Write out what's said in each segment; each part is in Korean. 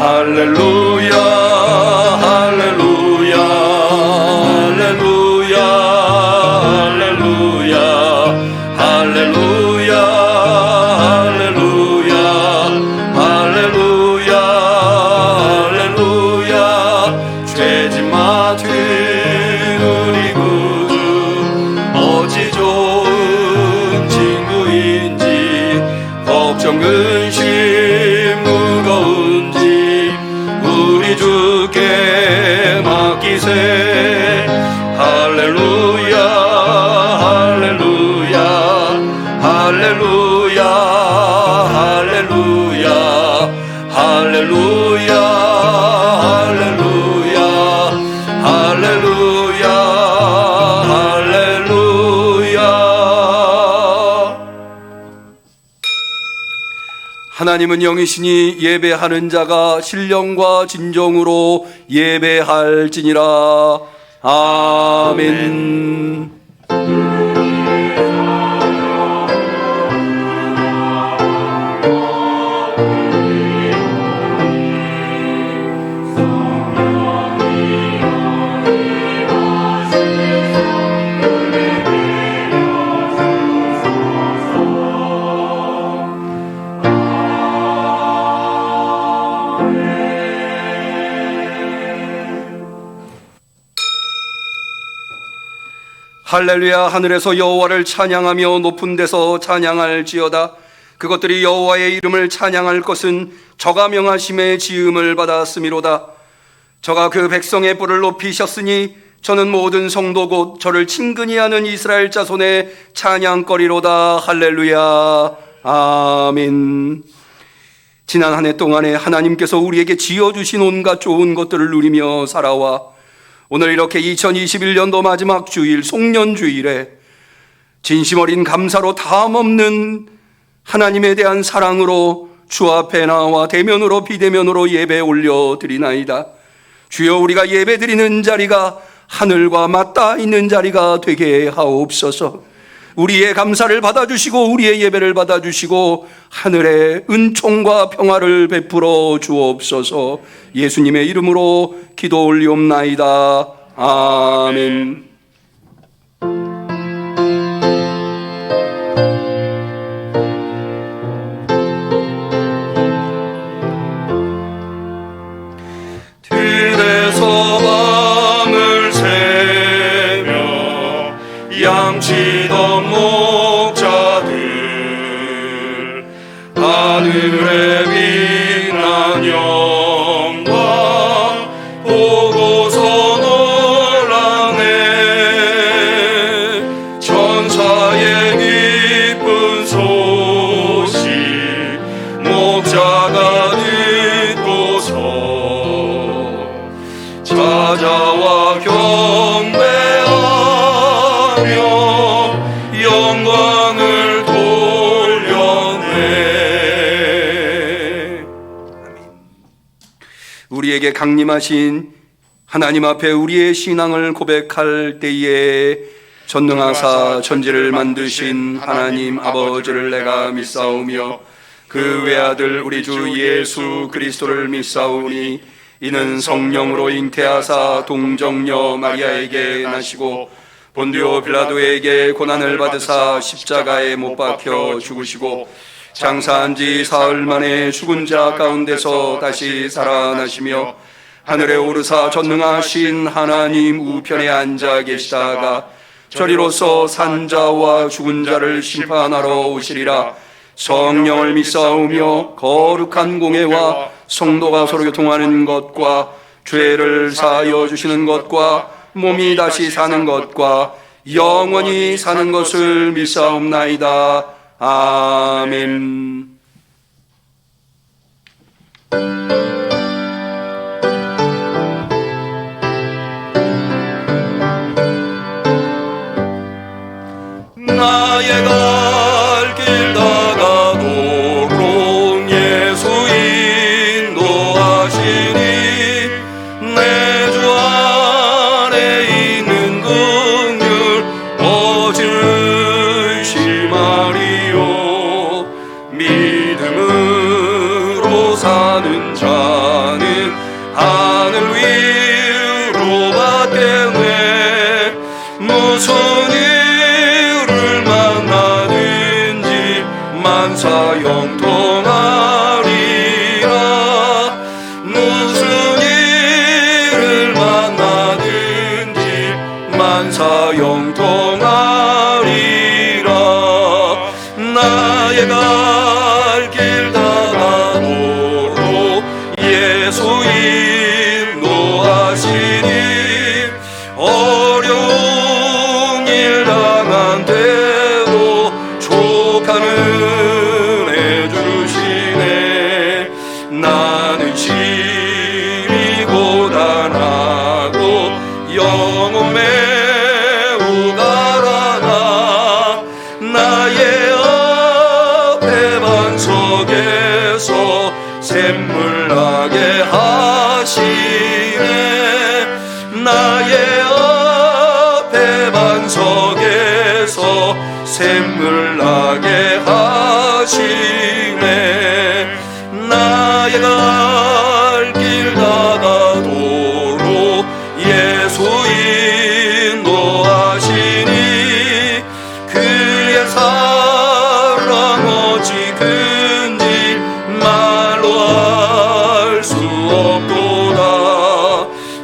할렐루야 할렐루야 할렐루야 할렐루야 할렐루야 할렐루야 할렐루야 할렐루야 죄짐 맡은 우리 구주 어찌 좋은 친구인지 걱정 근심 무거운지 우리 주께 맡기세 할렐루야 할렐루야 할렐루야 할렐루야 할렐루야 할렐루야 할렐루야 할렐루야. 하나님은 영이시니 예배하는 자가 신령과 진정으로 예배할지니라. 아멘. 할렐루야. 하늘에서 여호와를 찬양하며 높은 데서 찬양할지어다. 그것들이 여호와의 이름을 찬양할 것은 저가 명하심의 지음을 받았음이로다. 저가 그 백성의 뿔을 높이셨으니 저는 모든 성도 곧 저를 친근히 하는 이스라엘 자손의 찬양거리로다. 할렐루야. 아멘. 지난 한 해 동안에 하나님께서 우리에게 지어주신 온갖 좋은 것들을 누리며 살아와 오늘 이렇게 2021년도 마지막 주일 송년주일에 진심 어린 감사로 다함없는 하나님에 대한 사랑으로 주 앞에 나와 대면으로 비대면으로 예배 올려드리나이다. 주여, 우리가 예배 드리는 자리가 하늘과 맞닿아 있는 자리가 되게 하옵소서. 우리의 감사를 받아주시고 우리의 예배를 받아주시고 하늘의 은총과 평화를 베풀어 주옵소서. 예수님의 이름으로 기도 올리옵나이다. 아멘. 들에서 밤을 새며 양치던 목자들 하늘에 빛난 영광 보고서 놀라네. 천사의 기쁜 소식 목자가 듣고서 찾아와 경배하며 영광을 돌려내. 우리에게 강림하신 하나님 앞에 우리의 신앙을 고백할 때에 전능하사 천지를 만드신 하나님 아버지를 내가 믿사오며 그 외아들 우리 주 예수 그리스도를 믿사오니 이는 성령으로 잉태하사 동정녀 마리아에게 나시고 본디오 빌라도에게 고난을 받으사 십자가에 못 박혀 죽으시고 장사한 지 사흘 만에 죽은 자 가운데서 다시 살아나시며 하늘에 오르사 전능하신 하나님 우편에 앉아 계시다가 저리로서 산 자와 죽은 자를 심판하러 오시리라. 성령을 믿사오며 거룩한 공회와 성도가 서로 교통하는 것과 죄를 사하여 주시는 것과 몸이 다시 사는 것과 영원히 사는 것을 믿사옵나이다. 아멘. 나의 갈 길 다가도록 예수 인도하시니 내 주 안에 있는 긍휼 오직 의심하리요. 믿음으로 사는 자 만사 형통하리라. 무슨 일을 만나든지 만사 형통하리라. 나의 갈 길 다가도록 예수 인도하시니 어려운 일 당한 때도 족한 은혜 주시네. 나는 심히 고단하고 영혼 매우 가라나. 나의 앞에 반석에서 샘물 나게 하시네. 나의 앞에 반석에서 샘물 나게 하시네. 나의 갈 길 다가도록 예수 인도하시니 그의 사랑 어찌 큰지 말로 알 수 없도다.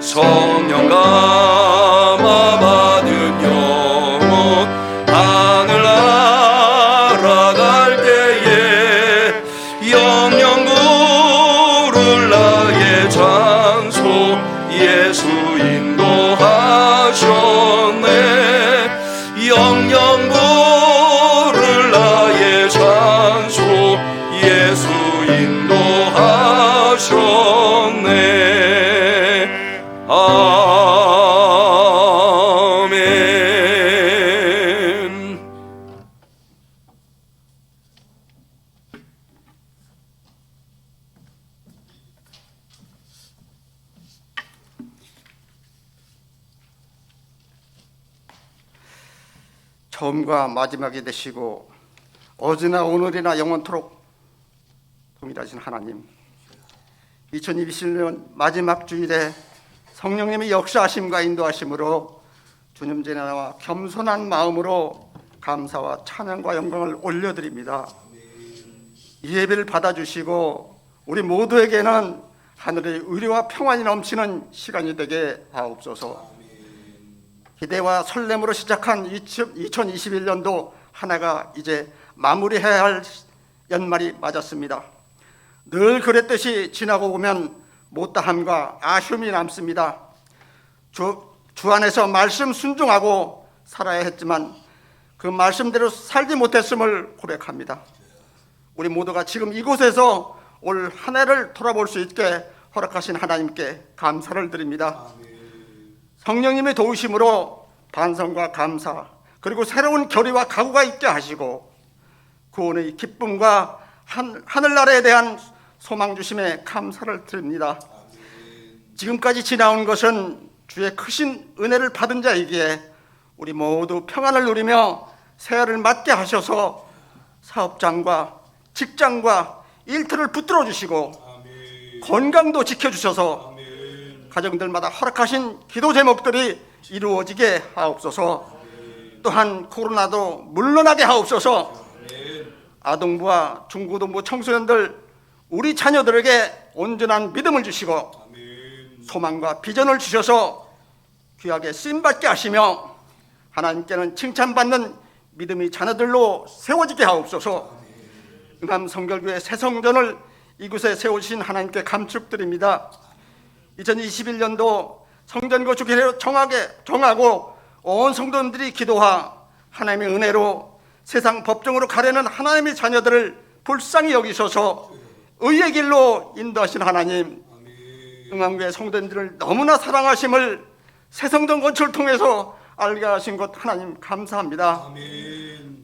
성령 감화 받은 영혼 하늘 날아갈 때에 영영 부를 나의 장소 예수 인도하셨네. 영영 부를 나의 장소 예수 인도하셨네. 아멘. 처음과 마지막이 되시고 어제나 오늘이나 영원토록 동일하신 하나님, 2021년 마지막 주일에 성령님의 역사하심과 인도하심으로 주님 전에 나와 겸손한 마음으로 감사와 찬양과 영광을 올려드립니다. 이 예배를 받아주시고 우리 모두에게는 하늘의 의리와 평안이 넘치는 시간이 되게 하옵소서. 기대와 설렘으로 시작한 2021년도 하나가 이제 마무리해야 할 연말이 맞았습니다. 늘 그랬듯이 지나고 보면 못다함과 아쉬움이 남습니다. 주 안에서 말씀 순종하고 살아야 했지만 그 말씀대로 살지 못했음을 고백합니다. 우리 모두가 지금 이곳에서 올 한 해를 돌아볼 수 있게 허락하신 하나님께 감사를 드립니다. 성령님의 도우심으로 반성과 감사 그리고 새로운 결의와 각오가 있게 하시고 구원의 기쁨과 하늘나라에 대한 소망 주심에 감사를 드립니다. 지금까지 지나온 것은 주의 크신 은혜를 받은 자이기에 우리 모두 평안을 누리며 새해를 맞게 하셔서 사업장과 직장과 일터를 붙들어 주시고 건강도 지켜주셔서 가정들마다 허락하신 기도 제목들이 이루어지게 하옵소서. 또한 코로나도 물러나게 하옵소서. 아동부와 중고등부 청소년들 우리 자녀들에게 온전한 믿음을 주시고 소망과 비전을 주셔서 귀하게 쓰임받게 하시며 하나님께는 칭찬받는 믿음의 자녀들로 세워지게 하옵소서. 응암 성결교회 새성전을 이곳에 세우신 하나님께 감축드립니다. 2021년도 성전 건축일로 정하고 온 성도님들이 기도하 하나님의 은혜로 세상 법정으로 가려는 하나님의 자녀들을 불쌍히 여기셔서 의의 길로 인도하신 하나님, 응암교회 성도님들을 너무나 사랑하심을 새성전 건축을 통해서 알게 하신 것 하나님 감사합니다.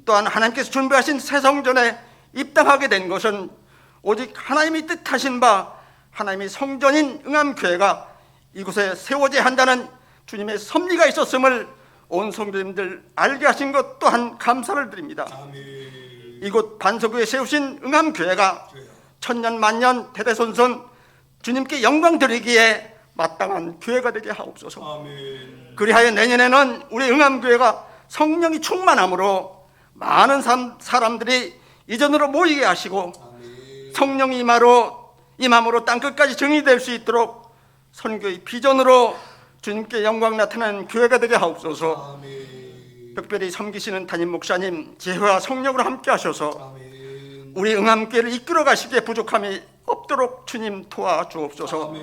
또한 하나님께서 준비하신 새성전에 입당하게 된 것은 오직 하나님이 뜻하신 바 하나님의 성전인 응암교회가 이곳에 세워져야 한다는 주님의 섭리가 있었음을 온 성도님들 알게 하신 것 또한 감사를 드립니다. 이곳 반석교에 세우신 응암교회가 천년 만년 대대손손 주님께 영광 드리기에 마땅한 교회가 되게 하옵소서. 그리하여 내년에는 우리 응암교회가 성령이 충만함으로 많은 사람들이 이전으로 모이게 하시고 성령 임함으로 땅끝까지 정의될 수 있도록 선교의 비전으로 주님께 영광 나타나는 교회가 되게 하옵소서. 특별히 섬기시는 담임 목사님 지혜와 성령으로 함께 하셔서 우리 응암교회를 이끌어 가시기에 부족함이 없도록 주님 도와주옵소서.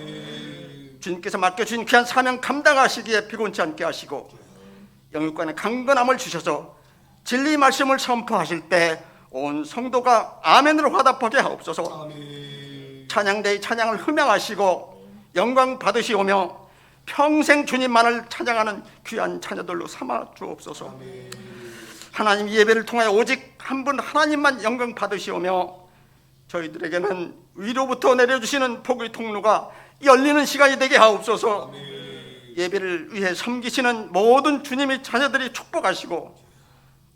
주님께서 맡겨주신 귀한 사명 감당하시기에 피곤치 않게 하시고 영육간에 강건함을 주셔서 진리 말씀을 선포하실 때 온 성도가 아멘으로 화답하게 하옵소서. 찬양대의 찬양을 흠양하시고 영광 받으시오며 평생 주님만을 찬양하는 귀한 자녀들로 삼아 주옵소서. 하나님 예배를 통하여 오직 한 분 하나님만 영광 받으시오며 저희들에게는 위로부터 내려주시는 복의 통로가 열리는 시간이 되게 하옵소서. 예배를 위해 섬기시는 모든 주님의 자녀들이 축복하시고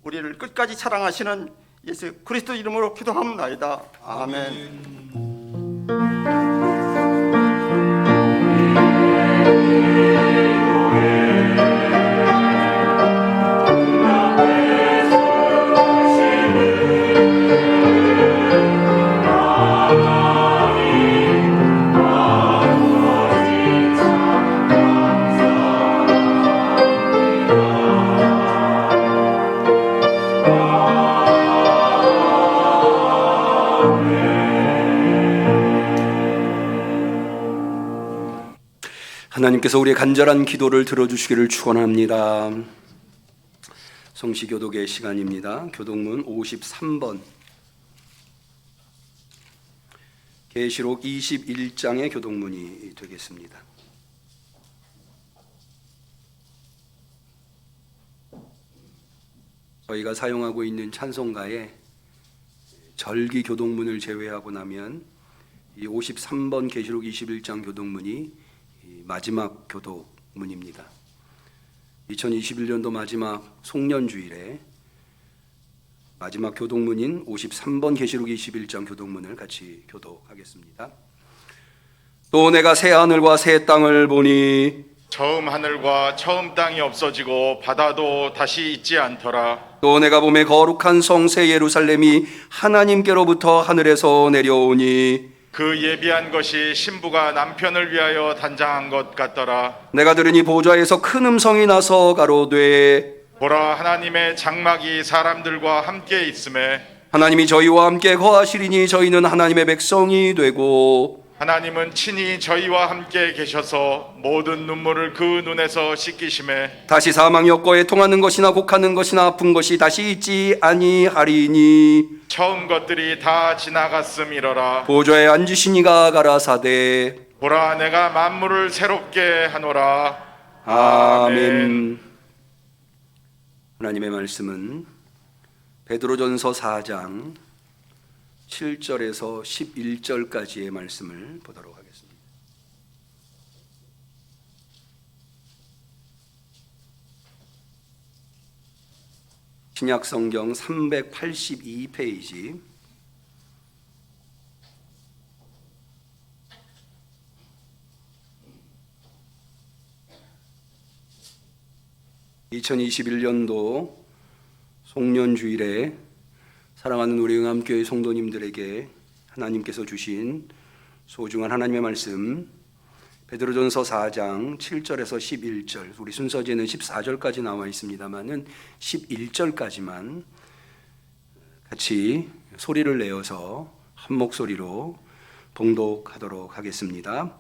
우리를 끝까지 사랑하시는 예수 그리스도 이름으로 기도합니다. 아멘. 하나님께서 우리의 간절한 기도를 들어주시기를 축원합니다. 성시교독의 시간입니다. 교독문 53번 계시록 21장의 교독문이 되겠습니다. 저희가 사용하고 있는 찬송가에 절기 교독문을 제외하고 나면 이 53번 계시록 21장 교독문이 마지막 교독문입니다. 2021년도 마지막 송년주일에 마지막 교독문인 53번 계시록 21장 교독문을 같이 교독하겠습니다. 또 내가 새 하늘과 새 땅을 보니 처음 하늘과 처음 땅이 없어지고 바다도 다시 있지 않더라. 또 내가 보매 거룩한 성새 예루살렘이 하나님께로부터 하늘에서 내려오니 그 예비한 것이 신부가 남편을 위하여 단장한 것 같더라. 내가 들으니 보좌에서 큰 음성이 나서 가로되 보라, 하나님의 장막이 사람들과 함께 있음에 하나님이 저희와 함께 거하시리니 저희는 하나님의 백성이 되고 하나님은 친히 저희와 함께 계셔서 모든 눈물을 그 눈에서 씻기심에 다시 사망이 없고 애통하는 것이나 곡하는 것이나 아픈 것이 다시 있지 아니하리니 처음 것들이 다 지나갔음이러라. 보좌에 앉으신 이가 가라사대 보라, 내가 만물을 새롭게 하노라. 아멘. 하나님의 말씀은 베드로전서 4장 7절에서 11절까지의 말씀을 보도록 하겠습니다. 신약성경 382페이지 2021년도 송년주일에 사랑하는 우리 응암교회 성도님들에게 하나님께서 주신 소중한 하나님의 말씀 베드로전서 4장 7절에서 11절, 우리 순서제는 14절까지 나와 있습니다만은 11절까지만 같이 소리를 내어서 한 목소리로 봉독하도록 하겠습니다.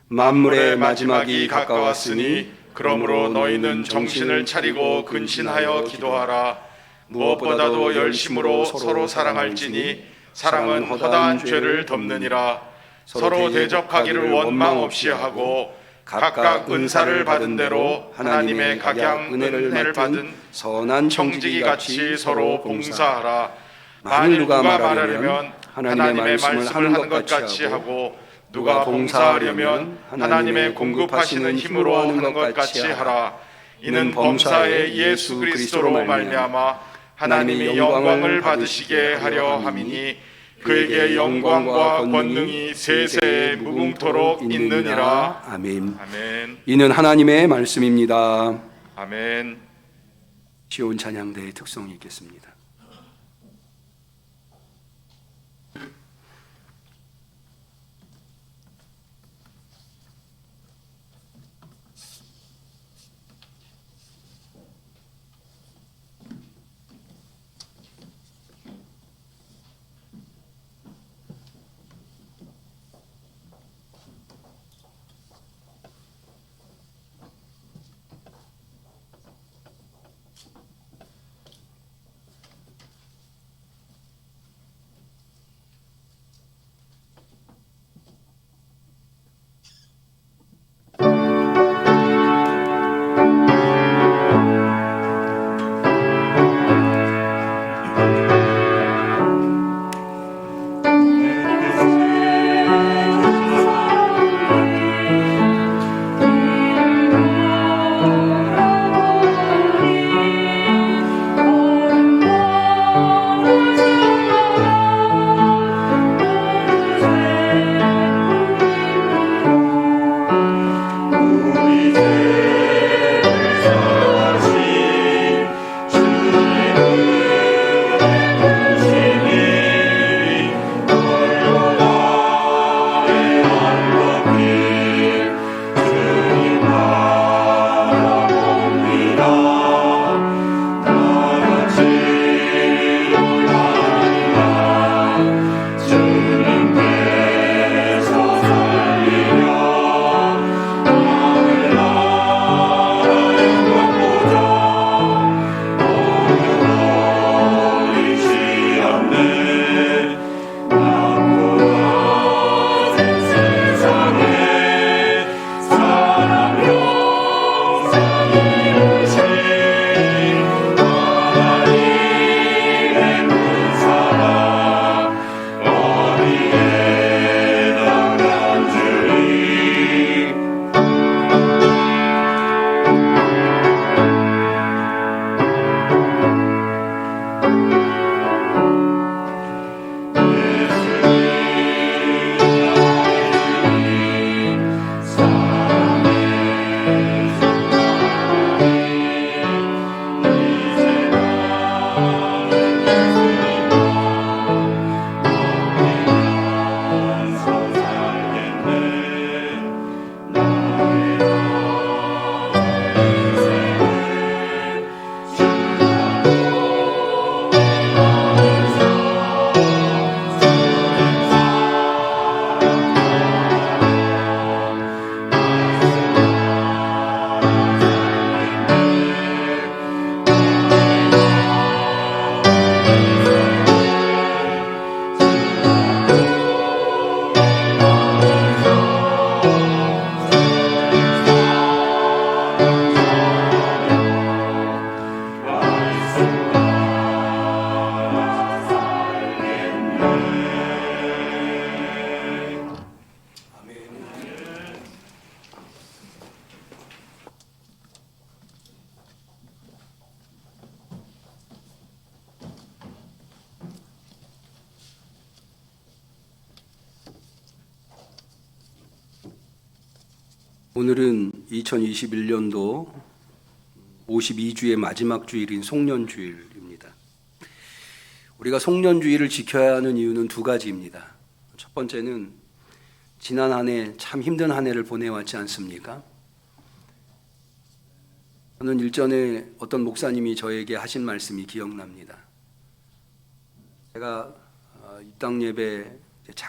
만물의 마지막이 가까웠으니 그러므로 너희는 정신을 차리고 근신하여 기도하라. 무엇보다도 열심으로 서로 사랑할지니 사랑은 허다한 죄를 덮느니라. 서로 대적하기를 원망 없이 하고 각각 은사를 받은 대로 하나님의 각양 은혜를 받은 선한 청지기 같이 서로 봉사하라. 만일 누가 말하려면 하나님의 말씀을 하는 것 같이 하고 누가 봉사하려면 하나님의 공급하시는 힘으로 하는 것 같이 하라. 이는 범사의 예수 그리스도로 말미암아 하나님이 영광을 받으시게 하려 함이니 그에게 영광과 권능이 세세 무궁토록 있느니라. 아멘. 아멘. 이는 하나님의 말씀입니다. 아멘. 시온 찬양대의 특성이 있겠습니다. 오늘은 2021년도 52주의 마지막 주일인 송년주일입니다. 우리가 송년주일을 지켜야 하는 이유는 두 가지입니다. 첫 번째는 지난 한 해 참 힘든 한 해를 보내왔지 않습니까? 저는 일전에 어떤 목사님이 저에게 하신 말씀이 기억납니다. 제가 입당 예배,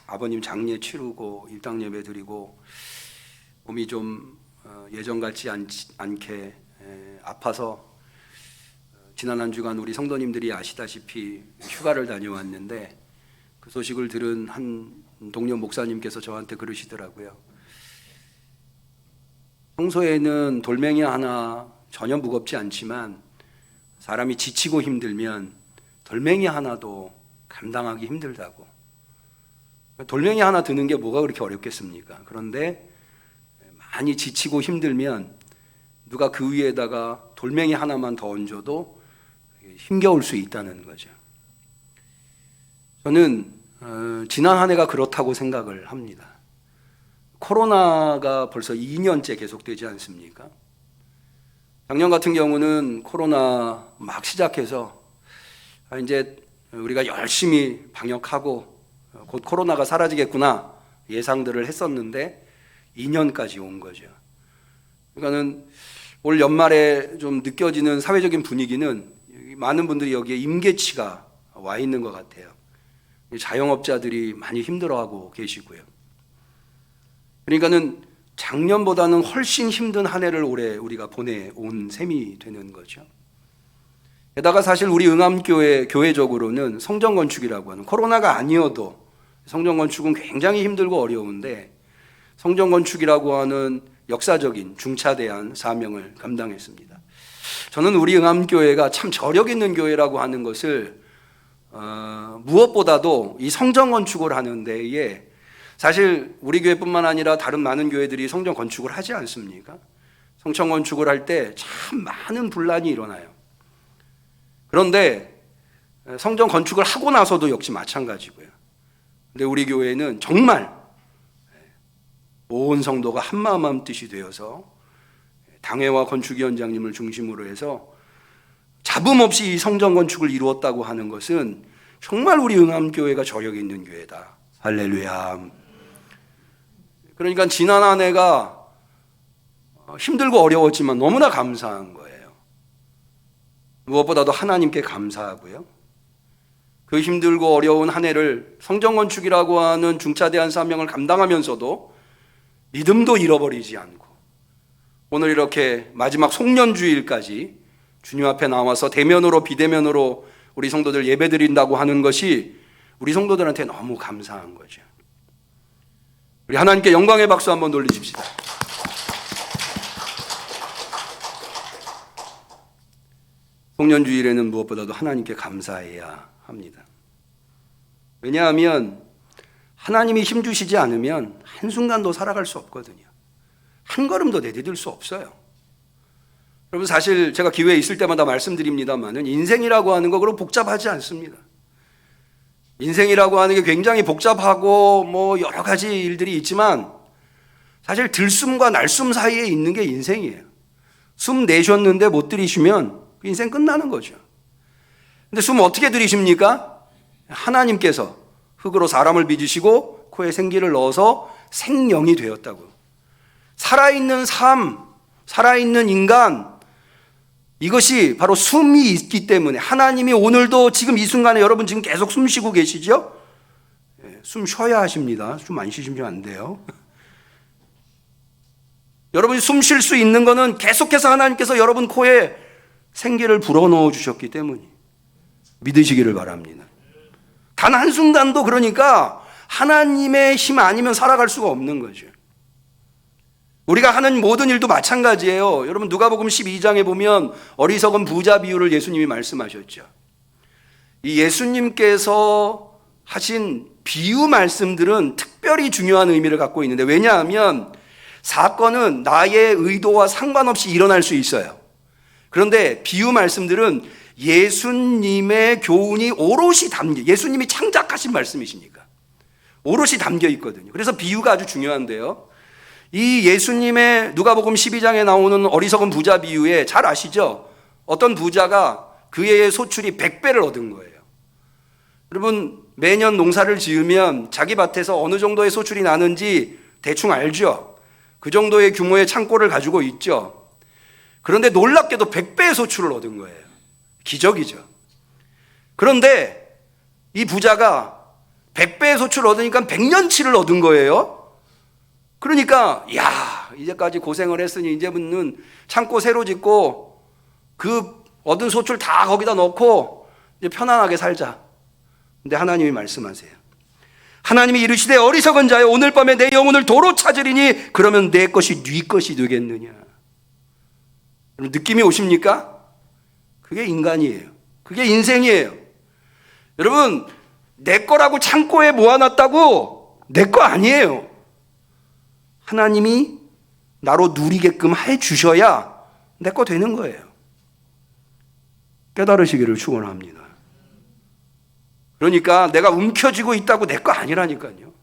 아버님 장례 치르고 입당 예배 드리고 몸이 좀 예전 같지 않게 아파서 지난 한 주간 우리 성도님들이 아시다시피 휴가를 다녀왔는데 그 소식을 들은 한 동료 목사님께서 저한테 그러시더라고요. 평소에는 돌멩이 하나 전혀 무겁지 않지만 사람이 지치고 힘들면 돌멩이 하나도 감당하기 힘들다고. 돌멩이 하나 드는 게 뭐가 그렇게 어렵겠습니까? 그런데 많이 지치고 힘들면 누가 그 위에다가 돌멩이 하나만 더 얹어도 힘겨울 수 있다는 거죠. 저는 지난 한 해가 그렇다고 생각을 합니다. 코로나가 벌써 2년째 계속되지 않습니까? 작년 같은 경우는 코로나 막 시작해서 이제 우리가 열심히 방역하고 곧 코로나가 사라지겠구나 예상들을 했었는데 2년까지 온 거죠. 그러니까는 올 연말에 좀 느껴지는 사회적인 분위기는 많은 분들이 여기에 임계치가 와 있는 것 같아요. 자영업자들이 많이 힘들어하고 계시고요. 그러니까는 작년보다는 훨씬 힘든 한 해를 올해 우리가 보내온 셈이 되는 거죠. 게다가 사실 우리 응암교회 교회적으로는 성전 건축이라고 하는, 코로나가 아니어도 성전 건축은 굉장히 힘들고 어려운데 성전 건축이라고 하는 역사적인 중차대한 사명을 감당했습니다. 저는 우리 응암교회가 참 저력 있는 교회라고 하는 것을 무엇보다도 이 성전 건축을 하는 데에, 사실 우리 교회뿐만 아니라 다른 많은 교회들이 성전 건축을 하지 않습니까? 성전 건축을 할 때 참 많은 분란이 일어나요. 그런데 성전 건축을 하고 나서도 역시 마찬가지고요. 근데 우리 교회는 정말 온 성도가 한마음 한뜻이 되어서 당회와 건축위원장님을 중심으로 해서 잡음 없이 이 성전 건축을 이루었다고 하는 것은 정말 우리 응암교회가 저력 있는 교회다. 할렐루야. 그러니까 지난 한 해가 힘들고 어려웠지만 너무나 감사한 거예요. 무엇보다도 하나님께 감사하고요. 그 힘들고 어려운 한 해를 성전 건축이라고 하는 중차대한 사명을 감당하면서도 믿음도 잃어버리지 않고 오늘 이렇게 마지막 송년주일까지 주님 앞에 나와서 대면으로 비대면으로 우리 성도들 예배드린다고 하는 것이 우리 성도들한테 너무 감사한 거죠. 우리 하나님께 영광의 박수 한번 돌리십시다. 송년주일에는 무엇보다도 하나님께 감사해야 합니다. 왜냐하면 하나님이 힘주시지 않으면 한순간도 살아갈 수 없거든요. 한 걸음도 내디딜 수 없어요. 여러분, 사실 제가 기회에 있을 때마다 말씀드립니다만은 인생이라고 하는 거 그렇게 복잡하지 않습니다. 인생이라고 하는 게 굉장히 복잡하고 뭐 여러 가지 일들이 있지만 사실 들숨과 날숨 사이에 있는 게 인생이에요. 숨 내쉬었는데 못 들이쉬면 그 인생 끝나는 거죠. 근데 숨 어떻게 들이십니까? 하나님께서 흙으로 사람을 빚으시고 코에 생기를 넣어서 생명이 되었다고. 살아있는 삶, 살아있는 인간, 이것이 바로 숨이 있기 때문에 하나님이 오늘도 지금 이 순간에 여러분 지금 계속 숨 쉬고 계시죠? 숨 쉬어야 하십니다. 숨 안 쉬시면 안 돼요. 여러분이 숨 쉴 수 있는 거는 계속해서 하나님께서 여러분 코에 생기를 불어넣어 주셨기 때문에 믿으시기를 바랍니다. 단 한순간도 그러니까 하나님의 힘 아니면 살아갈 수가 없는 거죠. 우리가 하는 모든 일도 마찬가지예요. 여러분 누가복음 12장에 보면 어리석은 부자 비유를 예수님이 말씀하셨죠. 이 예수님께서 하신 비유 말씀들은 특별히 중요한 의미를 갖고 있는데, 왜냐하면 사건은 나의 의도와 상관없이 일어날 수 있어요. 그런데 비유 말씀들은 예수님의 교훈이 오롯이 예수님이 창작하신 말씀이시니까 오롯이 담겨 있거든요. 그래서 비유가 아주 중요한데요. 이 예수님의 누가복음 12장에 나오는 어리석은 부자 비유에 잘 아시죠? 어떤 부자가 그의 소출이 100배를 얻은 거예요. 여러분, 매년 농사를 지으면 자기 밭에서 어느 정도의 소출이 나는지 대충 알죠? 그 정도의 규모의 창고를 가지고 있죠. 그런데 놀랍게도 100배의 소출을 얻은 거예요. 기적이죠. 그런데 이 부자가 100배의 소출을 얻으니까 100년치를 얻은 거예요. 그러니까 야, 이제까지 고생을 했으니 이제는 창고 새로 짓고 그 얻은 소출 다 거기다 넣고 이제 편안하게 살자. 근데 하나님이 말씀하세요. 하나님이 이르시되 어리석은 자여 오늘 밤에 내 영혼을 도로 찾으리니 그러면 내 것이 네 것이 되겠느냐. 느낌이 오십니까? 그게 인간이에요. 그게 인생이에요. 여러분, 내 거라고 창고에 모아놨다고 내 거 아니에요. 하나님이 나로 누리게끔 해주셔야 내 거 되는 거예요. 깨달으시기를 축원합니다. 그러니까 내가 움켜쥐고 있다고 내 거 아니라니까요.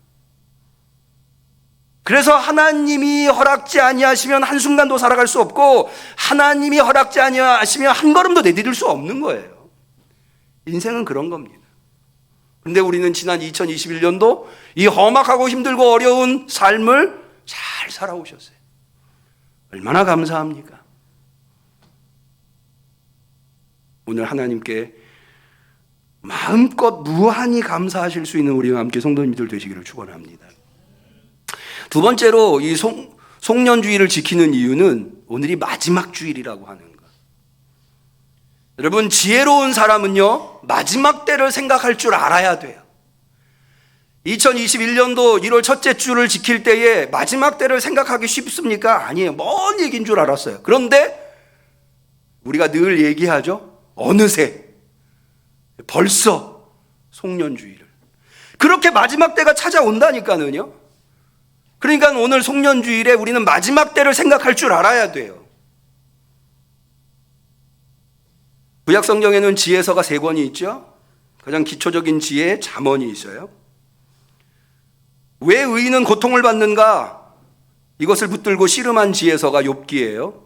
그래서 하나님이 허락지 아니하시면 한순간도 살아갈 수 없고 하나님이 허락지 아니하시면 한 걸음도 내디딜 수 없는 거예요. 인생은 그런 겁니다. 그런데 우리는 지난 2021년도 이 험악하고 힘들고 어려운 삶을 잘 살아오셨어요. 얼마나 감사합니까? 오늘 하나님께 마음껏 무한히 감사하실 수 있는 우리와 함께 성도님들 되시기를 축원합니다. 두 번째로 이 송년주일을 지키는 이유는 오늘이 마지막 주일이라고 하는 것. 여러분, 지혜로운 사람은요 마지막 때를 생각할 줄 알아야 돼요. 2021년도 1월 첫째 주를 지킬 때에 마지막 때를 생각하기 쉽습니까? 아니에요. 먼 얘기인 줄 알았어요. 그런데 우리가 늘 얘기하죠. 어느새 벌써 송년주일을 그렇게 마지막 때가 찾아온다니까는요. 그러니까 오늘 송년주일에 우리는 마지막 때를 생각할 줄 알아야 돼요. 구약 성경에는 지혜서가 3권이 있죠. 가장 기초적인 지혜 잠언이 있어요. 왜 의인은 고통을 받는가? 이것을 붙들고 씨름한 지혜서가 욥기예요.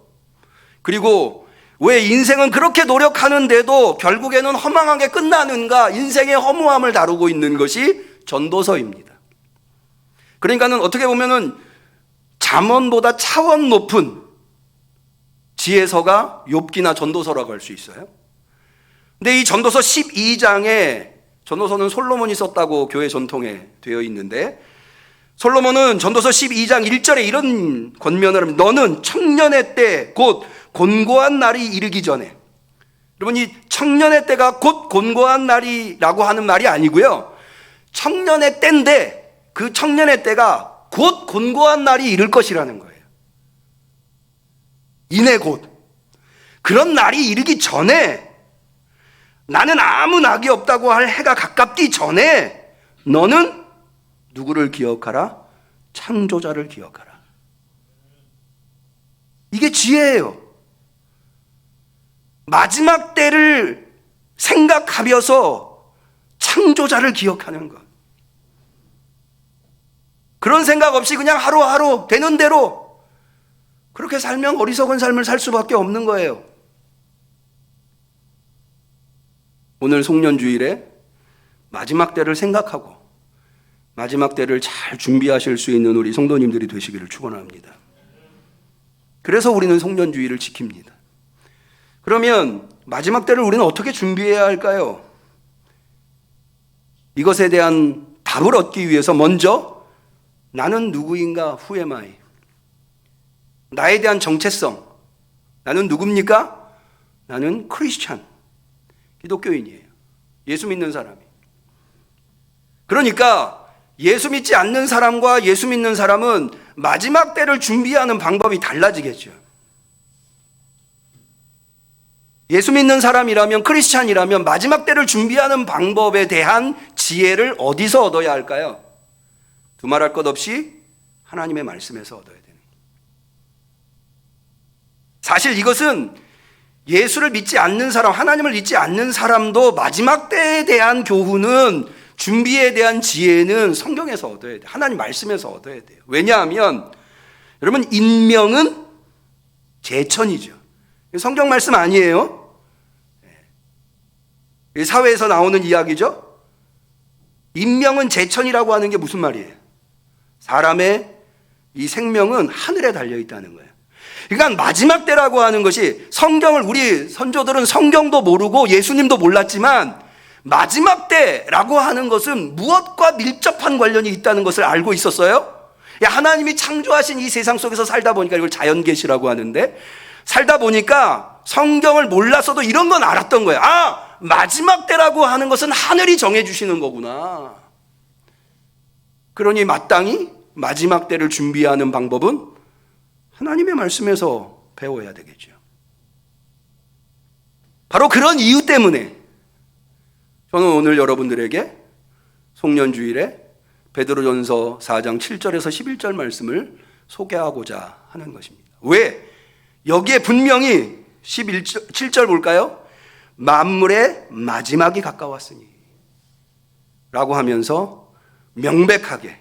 그리고 왜 인생은 그렇게 노력하는데도 결국에는 허망하게 끝나는가? 인생의 허무함을 다루고 있는 것이 전도서입니다. 그러니까는 어떻게 보면은 잠언보다 차원 높은 지혜서가 욥기나 전도서라고 할 수 있어요. 근데 이 전도서 12장에 전도서는 솔로몬이 썼다고 교회 전통에 되어 있는데 솔로몬은 전도서 12장 1절에 이런 권면을 합니다. 너는 청년의 때 곧 곤고한 날이 이르기 전에. 여러분, 이 청년의 때가 곧 곤고한 날이라고 하는 말이 아니고요. 청년의 때인데 그 청년의 때가 곧 곤고한 날이 이를 것이라는 거예요. 이내 곧. 그런 날이 이르기 전에 나는 아무 낙이 없다고 할 해가 가깝기 전에 너는 누구를 기억하라? 창조자를 기억하라. 이게 지혜예요. 마지막 때를 생각하면서 창조자를 기억하는 것. 그런 생각 없이 그냥 하루하루 되는 대로 그렇게 살면 어리석은 삶을 살 수밖에 없는 거예요. 오늘 송년주일에 마지막 때를 생각하고 마지막 때를 잘 준비하실 수 있는 우리 성도님들이 되시기를 축원합니다. 그래서 우리는 송년주일을 지킵니다. 그러면 마지막 때를 우리는 어떻게 준비해야 할까요? 이것에 대한 답을 얻기 위해서 먼저 나는 누구인가? Who am I? 나에 대한 정체성. 나는 누굽니까? 나는 크리스찬. 기독교인이에요. 예수 믿는 사람이. 그러니까 예수 믿지 않는 사람과 예수 믿는 사람은 마지막 때를 준비하는 방법이 달라지겠죠. 예수 믿는 사람이라면, 크리스찬이라면 마지막 때를 준비하는 방법에 대한 지혜를 어디서 얻어야 할까요? 두말할 것 없이 하나님의 말씀에서 얻어야 되는 거예요. 사실 이것은 예수를 믿지 않는 사람, 하나님을 믿지 않는 사람도 마지막 때에 대한 교훈은, 준비에 대한 지혜는 성경에서 얻어야 돼요. 하나님 말씀에서 얻어야 돼요. 왜냐하면 여러분, 인명은 제천이죠. 성경 말씀 아니에요? 사회에서 나오는 이야기죠. 인명은 제천이라고 하는 게 무슨 말이에요? 사람의 이 생명은 하늘에 달려 있다는 거예요. 그러니까 마지막 때라고 하는 것이, 성경을 우리 선조들은 성경도 모르고 예수님도 몰랐지만 마지막 때라고 하는 것은 무엇과 밀접한 관련이 있다는 것을 알고 있었어요. 하나님이 창조하신 이 세상 속에서 살다 보니까, 이걸 자연계시라고 하는데, 살다 보니까 성경을 몰랐어도 이런 건 알았던 거예요. 아, 마지막 때라고 하는 것은 하늘이 정해주시는 거구나. 그러니 마땅히 마지막 때를 준비하는 방법은 하나님의 말씀에서 배워야 되겠죠. 바로 그런 이유 때문에 저는 오늘 여러분들에게 송년주일에 베드로전서 4장 7절에서 11절 말씀을 소개하고자 하는 것입니다. 왜? 여기에 분명히 7절 볼까요? 만물의 마지막이 가까웠으니 라고 하면서 명백하게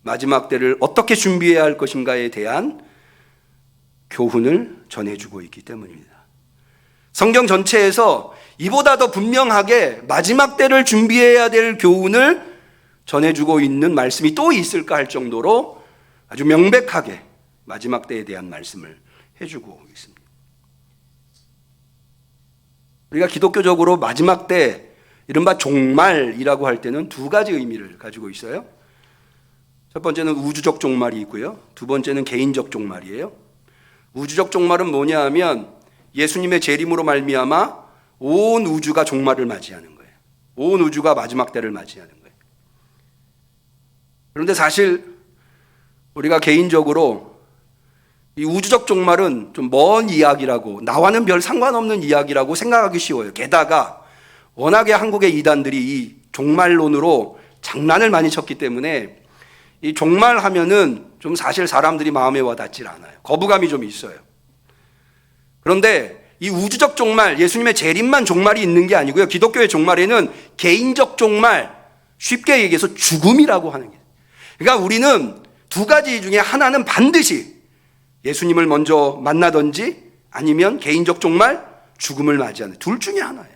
마지막 때를 어떻게 준비해야 할 것인가에 대한 교훈을 전해주고 있기 때문입니다. 성경 전체에서 이보다 더 분명하게 마지막 때를 준비해야 될 교훈을 전해주고 있는 말씀이 또 있을까 할 정도로 아주 명백하게 마지막 때에 대한 말씀을 해주고 있습니다. 우리가 기독교적으로 마지막 때, 이른바 종말이라고 할 때는 두 가지 의미를 가지고 있어요. 첫 번째는 우주적 종말이 있고요. 두 번째는 개인적 종말이에요. 우주적 종말은 뭐냐 하면 예수님의 재림으로 말미암아 온 우주가 종말을 맞이하는 거예요. 온 우주가 마지막 때를 맞이하는 거예요. 그런데 사실 우리가 개인적으로 이 우주적 종말은 좀 먼 이야기라고, 나와는 별 상관없는 이야기라고 생각하기 쉬워요. 게다가 워낙에 한국의 이단들이 이 종말론으로 장난을 많이 쳤기 때문에 이 종말하면은 좀 사실 사람들이 마음에 와닿질 않아요. 거부감이 좀 있어요. 그런데 이 우주적 종말, 예수님의 재림만 종말이 있는 게 아니고요. 기독교의 종말에는 개인적 종말, 쉽게 얘기해서 죽음이라고 하는 게. 그러니까 우리는 두 가지 중에 하나는 반드시 예수님을 먼저 만나든지 아니면 개인적 종말, 죽음을 맞이하는, 둘 중에 하나예요.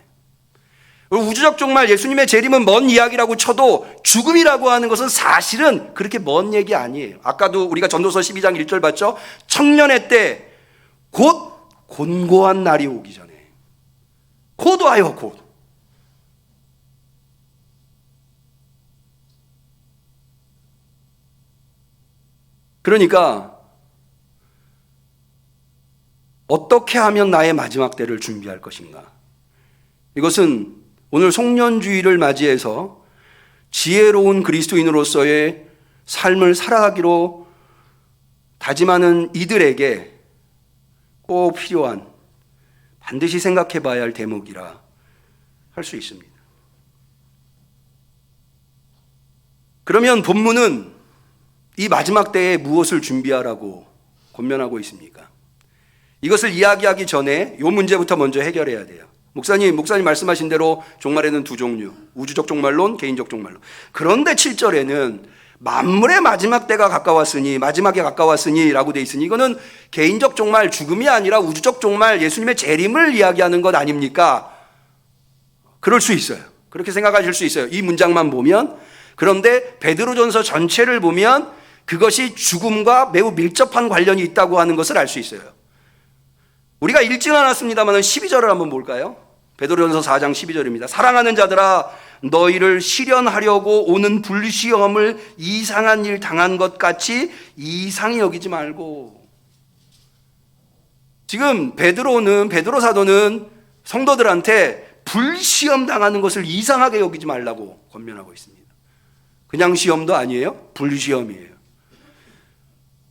우주적 종말, 예수님의 재림은 먼 이야기라고 쳐도 죽음이라고 하는 것은 사실은 그렇게 먼 얘기 아니에요. 아까도 우리가 전도서 12장 1절 봤죠? 청년의 때 곧 곤고한 날이 오기 전에, 곧 와요, 곧. 그러니까 어떻게 하면 나의 마지막 때를 준비할 것인가? 이것은 오늘 송년주일을 맞이해서 지혜로운 그리스도인으로서의 삶을 살아가기로 다짐하는 이들에게 꼭 필요한, 반드시 생각해 봐야 할 대목이라 할 수 있습니다. 그러면 본문은 이 마지막 때에 무엇을 준비하라고 권면하고 있습니까? 이것을 이야기하기 전에 이 문제부터 먼저 해결해야 돼요. 목사님 말씀하신 대로 종말에는 두 종류, 우주적 종말론, 개인적 종말론. 그런데 7절에는 만물의 마지막 때가 가까웠으니, 마지막에 가까웠으니 라고 돼 있으니, 이거는 개인적 종말, 죽음이 아니라 우주적 종말, 예수님의 재림을 이야기하는 것 아닙니까? 그럴 수 있어요. 그렇게 생각하실 수 있어요. 이 문장만 보면. 그런데 베드로전서 전체를 보면 그것이 죽음과 매우 밀접한 관련이 있다고 하는 것을 알 수 있어요. 우리가 읽지는 않았습니다만 12절을 한번 볼까요? 베드로전서 4장 12절입니다. 사랑하는 자들아, 너희를 시련하려고 오는 불시험을 이상한 일 당한 것 같이 이상히 여기지 말고. 지금 베드로 사도는 성도들한테 불시험 당하는 것을 이상하게 여기지 말라고 권면하고 있습니다. 그냥 시험도 아니에요. 불시험이에요.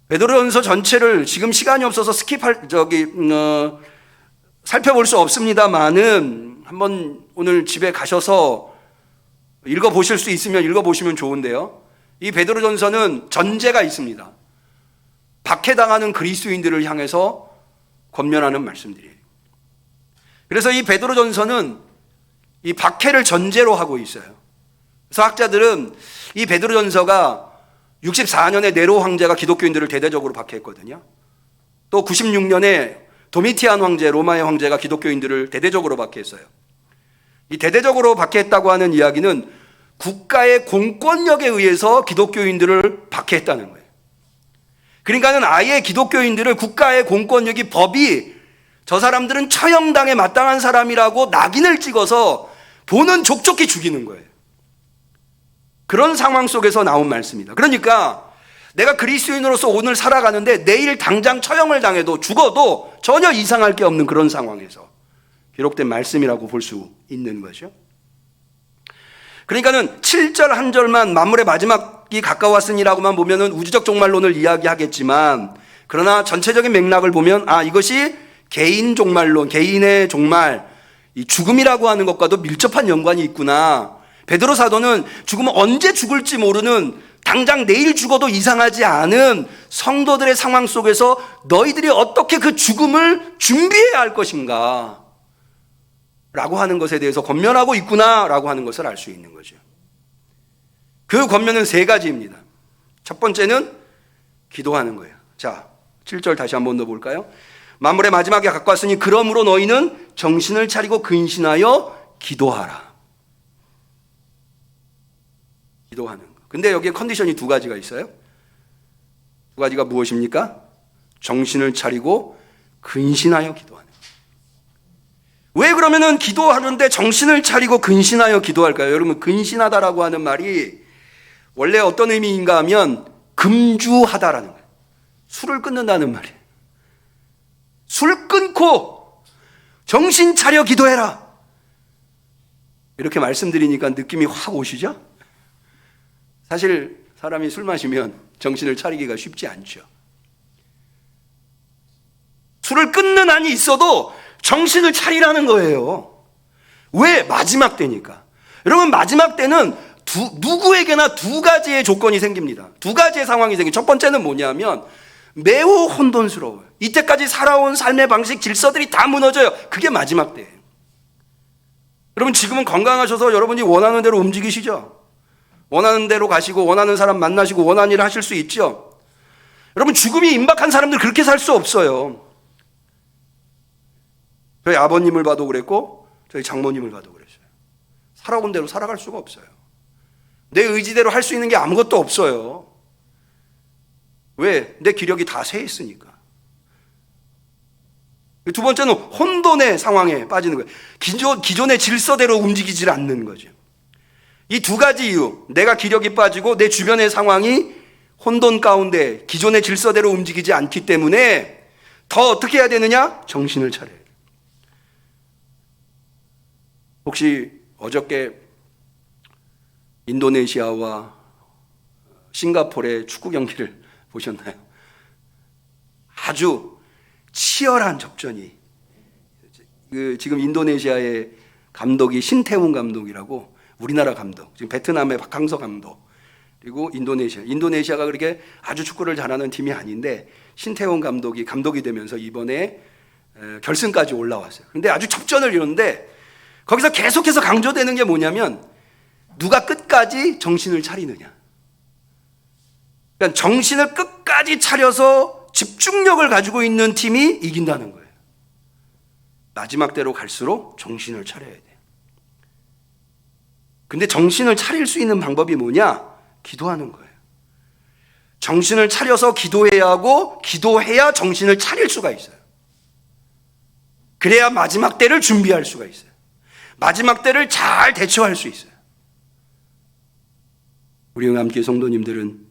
베드로전서 전체를 지금 시간이 없어서 살펴볼 수 없습니다만은 한번 오늘 집에 가셔서 읽어보실 수 있으면 읽어보시면 좋은데요. 이 베드로전서는 전제가 있습니다. 박해당하는 그리스도인들을 향해서 권면하는 말씀들이에요. 그래서 이 베드로전서는 이 박해를 전제로 하고 있어요. 그래서 학자들은 이 베드로전서가 64년에 네로 황제가 기독교인들을 대대적으로 박해했거든요. 또 96년에 도미티안 황제, 로마의 황제가 기독교인들을 대대적으로 박해했어요. 이 대대적으로 박해했다고 하는 이야기는 국가의 공권력에 의해서 기독교인들을 박해했다는 거예요. 그러니까는 아예 기독교인들을 국가의 공권력이, 법이 저 사람들은 처형당에 마땅한 사람이라고 낙인을 찍어서 보는 족족히 죽이는 거예요. 그런 상황 속에서 나온 말씀입니다. 그러니까 내가 그리스도인으로서 오늘 살아가는데 내일 당장 처형을 당해도 죽어도 전혀 이상할 게 없는 그런 상황에서 기록된 말씀이라고 볼 수 있는 거죠. 그러니까는 7절 한 절만 만물의 마지막이 가까웠으니라고만 보면은 우주적 종말론을 이야기하겠지만, 그러나 전체적인 맥락을 보면 이것이 개인 종말론, 개인의 종말, 이 죽음이라고 하는 것과도 밀접한 연관이 있구나. 베드로 사도는 죽으면 언제 죽을지 모르는, 당장 내일 죽어도 이상하지 않은 성도들의 상황 속에서 너희들이 어떻게 그 죽음을 준비해야 할 것인가 라고 하는 것에 대해서 권면하고 있구나 라고 하는 것을 알 수 있는 거죠. 그 권면은 3가지입니다. 첫 번째는 기도하는 거예요. 자, 7절 다시 한번 더 볼까요? 만물의 마지막에 가까웠으니 그러므로 너희는 정신을 차리고 근신하여 기도하라. 기도하는 거. 근데 여기에 컨디션이 2가지가 있어요. 2가지가 무엇입니까? 정신을 차리고 근신하여 기도하는 거. 왜 그러면은 기도하는데 정신을 차리고 근신하여 기도할까요? 여러분, 근신하다라고 하는 말이 원래 어떤 의미인가 하면 금주하다라는 거예요. 술을 끊는다는 말이에요. 술 끊고 정신 차려 기도해라. 이렇게 말씀드리니까 느낌이 확 오시죠? 사실 사람이 술 마시면 정신을 차리기가 쉽지 않죠. 술을 끊는 한이 있어도 정신을 차리라는 거예요. 왜? 마지막 때니까. 여러분, 마지막 때는 누구에게나 2가지의 조건이 생깁니다. 2가지의 상황이 생깁니다. 첫 번째는 뭐냐면 매우 혼돈스러워요. 이때까지 살아온 삶의 방식, 질서들이 다 무너져요. 그게 마지막 때예요. 여러분, 지금은 건강하셔서 여러분이 원하는 대로 움직이시죠? 원하는 대로 가시고 원하는 사람 만나시고 원하는 일을 하실 수 있죠? 여러분, 죽음이 임박한 사람들 그렇게 살 수 없어요. 저희 아버님을 봐도 그랬고 저희 장모님을 봐도 그랬어요. 살아온 대로 살아갈 수가 없어요. 내 의지대로 할 수 있는 게 아무것도 없어요. 왜? 내 기력이 다 새 있으니까. 2 번째는 혼돈의 상황에 빠지는 거예요. 기존의 질서대로 움직이질 않는 거죠. 이 2가지 이유, 내가 기력이 빠지고 내 주변의 상황이 혼돈 가운데 기존의 질서대로 움직이지 않기 때문에 더 어떻게 해야 되느냐? 정신을 차려야 돼요. 혹시 어저께 인도네시아와 싱가포르의 축구 경기를 보셨나요? 아주 치열한 접전이, 지금 인도네시아의 감독이 신태웅 감독이라고, 우리나라 감독, 지금 베트남의 박항서 감독, 그리고 인도네시아가 그렇게 아주 축구를 잘하는 팀이 아닌데 신태웅 감독이 감독이 되면서 이번에 결승까지 올라왔어요. 그런데 아주 접전을 이뤘는데 거기서 계속해서 강조되는 게 뭐냐면 누가 끝까지 정신을 차리느냐. 그러니까 정신을 끝까지 차려서 집중력을 가지고 있는 팀이 이긴다는 거예요. 마지막 때로 갈수록 정신을 차려야 돼요. 근데 정신을 차릴 수 있는 방법이 뭐냐? 기도하는 거예요. 정신을 차려서 기도해야 하고 기도해야 정신을 차릴 수가 있어요. 그래야 마지막 때를 준비할 수가 있어요. 마지막 때를 잘 대처할 수 있어요. 우리 함께 성도님들은